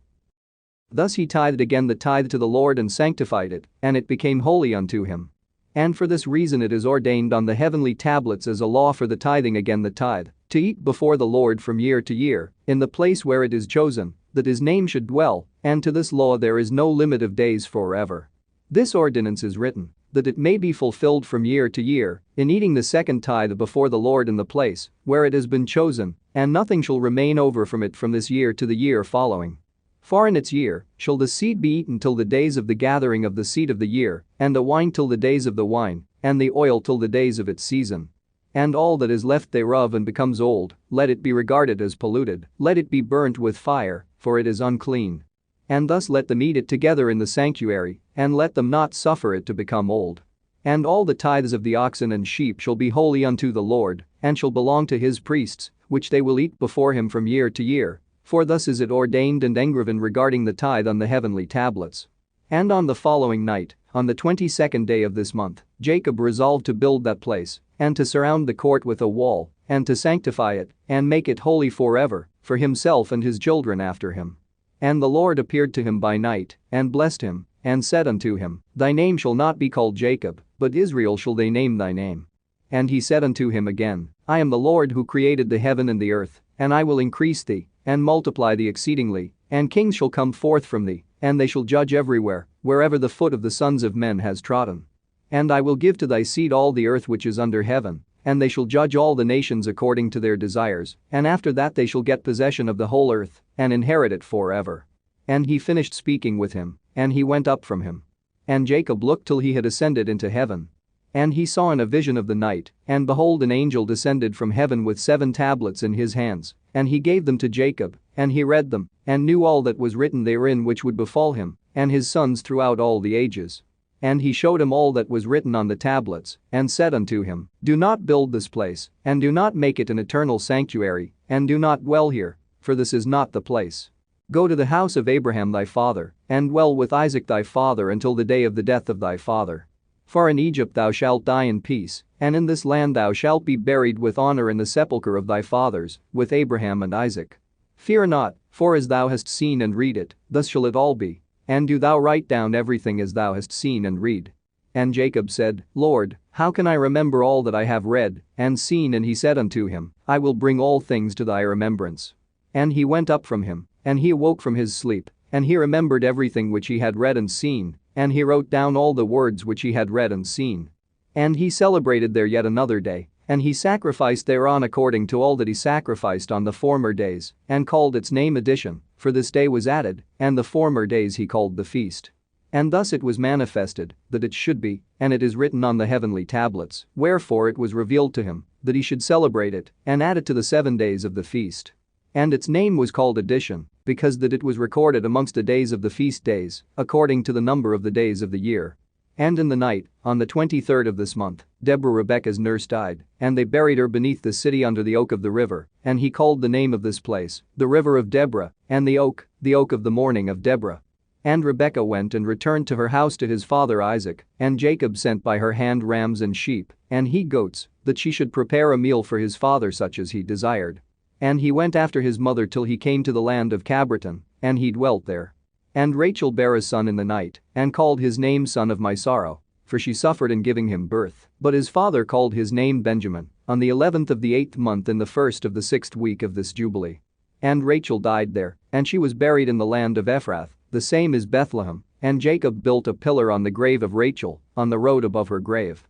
[SPEAKER 1] Thus he tithed again the tithe to the Lord and sanctified it, and it became holy unto him. And for this reason it is ordained on the heavenly tablets as a law for the tithing again the tithe, to eat before the Lord from year to year, in the place where it is chosen, that his name should dwell, and to this law there is no limit of days forever. This ordinance is written, that it may be fulfilled from year to year, in eating the second tithe before the Lord in the place where it has been chosen, and nothing shall remain over from it from this year to the year following. For in its year shall the seed be eaten till the days of the gathering of the seed of the year, and the wine till the days of the wine, and the oil till the days of its season. And all that is left thereof and becomes old, let it be regarded as polluted, let it be burnt with fire, for it is unclean. And thus let them eat it together in the sanctuary, and let them not suffer it to become old. And all the tithes of the oxen and sheep shall be holy unto the Lord, and shall belong to his priests, which they will eat before him from year to year. For thus is it ordained and engraven regarding the tithe on the heavenly tablets. And on the following night, on the 22nd day of this month, Jacob resolved to build that place, and to surround the court with a wall, and to sanctify it, and make it holy forever, for himself and his children after him. And the Lord appeared to him by night, and blessed him, and said unto him, Thy name shall not be called Jacob, but Israel shall they name thy name. And he said unto him again, I am the Lord who created the heaven and the earth, and I will increase thee, and multiply thee exceedingly, and kings shall come forth from thee, and they shall judge everywhere, wherever the foot of the sons of men has trodden. And I will give to thy seed all the earth which is under heaven, and they shall judge all the nations according to their desires, and after that they shall get possession of the whole earth, and inherit it forever. And he finished speaking with him, and he went up from him. And Jacob looked till he had ascended into heaven. And he saw in a vision of the night, and behold an angel descended from heaven with 7 tablets in his hands, and he gave them to Jacob, and he read them, and knew all that was written therein which would befall him, and his sons throughout all the ages. And he showed him all that was written on the tablets, and said unto him, Do not build this place, and do not make it an eternal sanctuary, and do not dwell here, for this is not the place. Go to the house of Abraham thy father, and dwell with Isaac thy father until the day of the death of thy father. For in Egypt thou shalt die in peace, and in this land thou shalt be buried with honor in the sepulchre of thy fathers, with Abraham and Isaac. Fear not, for as thou hast seen and read it, thus shall it all be. And do thou write down everything as thou hast seen and read. And Jacob said, Lord, how can I remember all that I have read and seen? And he said unto him, I will bring all things to thy remembrance. And he went up from him, and he awoke from his sleep, and he remembered everything which he had read and seen, and he wrote down all the words which he had read and seen. And he celebrated there yet another day, and he sacrificed thereon according to all that he sacrificed on the former days, and called its name Addition, for this day was added, and the former days he called the feast. And thus it was manifested that it should be, and it is written on the heavenly tablets, wherefore it was revealed to him that he should celebrate it and add it to the 7 days of the feast. And its name was called Addition, because that it was recorded amongst the days of the feast days, according to the number of the days of the year. And in the night, on the 23rd of this month, Deborah Rebekah's nurse died, and they buried her beneath the city under the oak of the river, and he called the name of this place, the river of Deborah, and the oak of the mourning of Deborah. And Rebekah went and returned to her house to his father Isaac, and Jacob sent by her hand rams and sheep, and he-goats, that she should prepare a meal for his father such as he desired. And he went after his mother till he came to the land of Cabreton, and he dwelt there. And Rachel bare a son in the night, and called his name Son of My Sorrow, for she suffered in giving him birth. But his father called his name Benjamin, on the 11th of the 8th month in the 1st of the 6th week of this Jubilee. And Rachel died there, and she was buried in the land of Ephrath, the same is Bethlehem, and Jacob built a pillar on the grave of Rachel, on the road above her grave.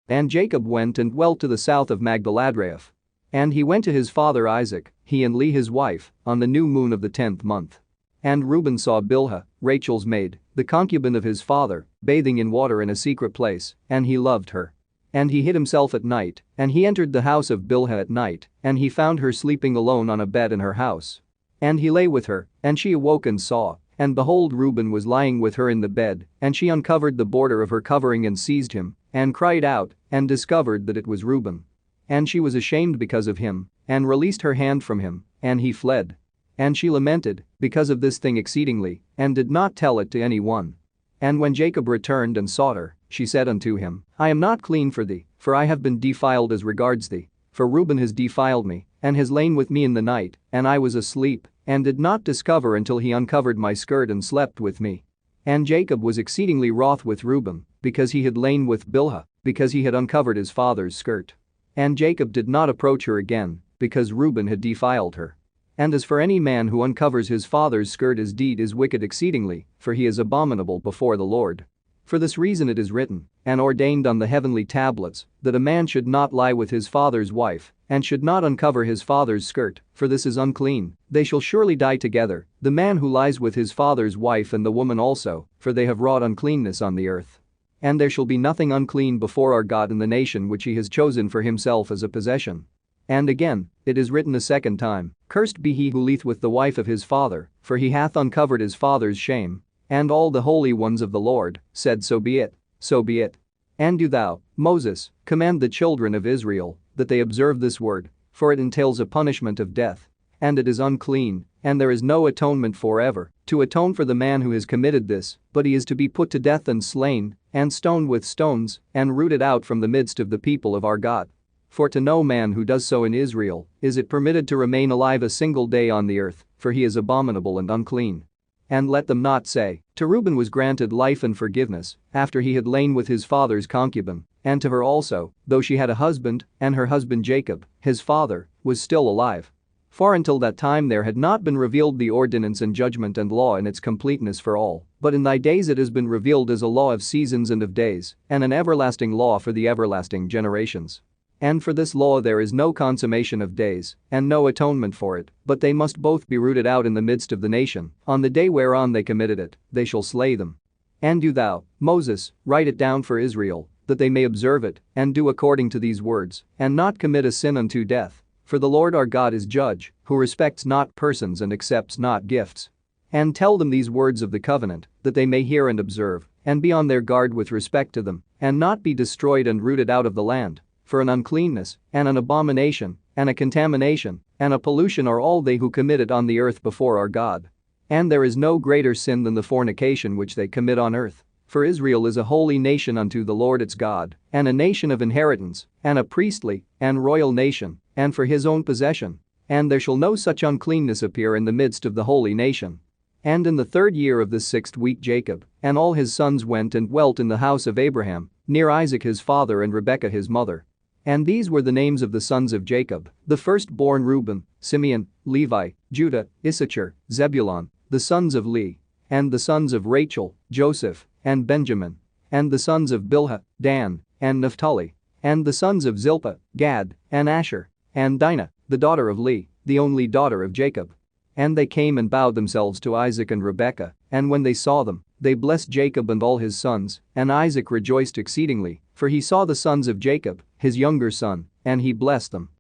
[SPEAKER 1] And Jacob went and dwelt to the south of Magdaladraeth. And he went to his father Isaac, he and Leah his wife, on the new moon of the 10th month. And Reuben saw Bilhah, Rachel's maid, the concubine of his father, bathing in water in a secret place, and he loved her. And he hid himself at night, and he entered the house of Bilhah at night, and he found her sleeping alone on a bed in her house. And he lay with her, and she awoke and saw, and behold Reuben was lying with her in the bed, and she uncovered the border of her covering and seized him, and cried out, and discovered that it was Reuben. And she was ashamed because of him, and released her hand from him, and he fled. And she lamented because of this thing exceedingly, and did not tell it to any one. And when Jacob returned and sought her, she said unto him, I am not clean for thee, for I have been defiled as regards thee. For Reuben has defiled me, and has lain with me in the night, and I was asleep, and did not discover until he uncovered my skirt and slept with me. And Jacob was exceedingly wroth with Reuben, because he had lain with Bilhah, because he had uncovered his father's skirt. And Jacob did not approach her again, because Reuben had defiled her. And as for any man who uncovers his father's skirt, his deed is wicked exceedingly, for he is abominable before the Lord. For this reason it is written, and ordained on the heavenly tablets, that a man should not lie with his father's wife, and should not uncover his father's skirt, for this is unclean, they shall surely die together, the man who lies with his father's wife and the woman also, for they have wrought uncleanness on the earth. And there shall be nothing unclean before our God in the nation which he has chosen for himself as a possession. And again, it is written a second time, Cursed be he who lieth with the wife of his father, for he hath uncovered his father's shame. And all the holy ones of the Lord said, So be it, so be it. And do thou, Moses, command the children of Israel, that they observe this word, for it entails a punishment of death. And it is unclean, and there is no atonement forever, to atone for the man who has committed this, but he is to be put to death and slain, and stoned with stones, and rooted out from the midst of the people of our God. For to no man who does so in Israel is it permitted to remain alive a single day on the earth, for he is abominable and unclean. And let them not say, To Reuben was granted life and forgiveness, after he had lain with his father's concubine, and to her also, though she had a husband, and her husband Jacob, his father, was still alive. For until that time there had not been revealed the ordinance and judgment and law in its completeness for all, but in thy days it has been revealed as a law of seasons and of days, and an everlasting law for the everlasting generations. And for this law there is no consummation of days, and no atonement for it, but they must both be rooted out in the midst of the nation, on the day whereon they committed it, they shall slay them. And do thou, Moses, write it down for Israel, that they may observe it, and do according to these words, and not commit a sin unto death. For the Lord our God is judge, who respects not persons and accepts not gifts. And tell them these words of the covenant, that they may hear and observe, and be on their guard with respect to them, and not be destroyed and rooted out of the land. For an uncleanness, and an abomination, and a contamination, and a pollution are all they who commit it on the earth before our God. And there is no greater sin than the fornication which they commit on earth. For Israel is a holy nation unto the Lord its God, and a nation of inheritance, and a priestly and royal nation, and for his own possession. And there shall no such uncleanness appear in the midst of the holy nation. And in the 3rd year of the 6th week Jacob and all his sons went and dwelt in the house of Abraham, near Isaac his father and Rebekah his mother. And these were the names of the sons of Jacob, the firstborn Reuben, Simeon, Levi, Judah, Issachar, Zebulun, the sons of Leah. And the sons of Rachel, Joseph, and Benjamin. And the sons of Bilhah, Dan, and Naphtali. And the sons of Zilpah, Gad, and Asher. And Dinah, the daughter of Leah, the only daughter of Jacob. And they came and bowed themselves to Isaac and Rebekah, and when they saw them, they blessed Jacob and all his sons, and Isaac rejoiced exceedingly, for he saw the sons of Jacob, his younger son, and he blessed them.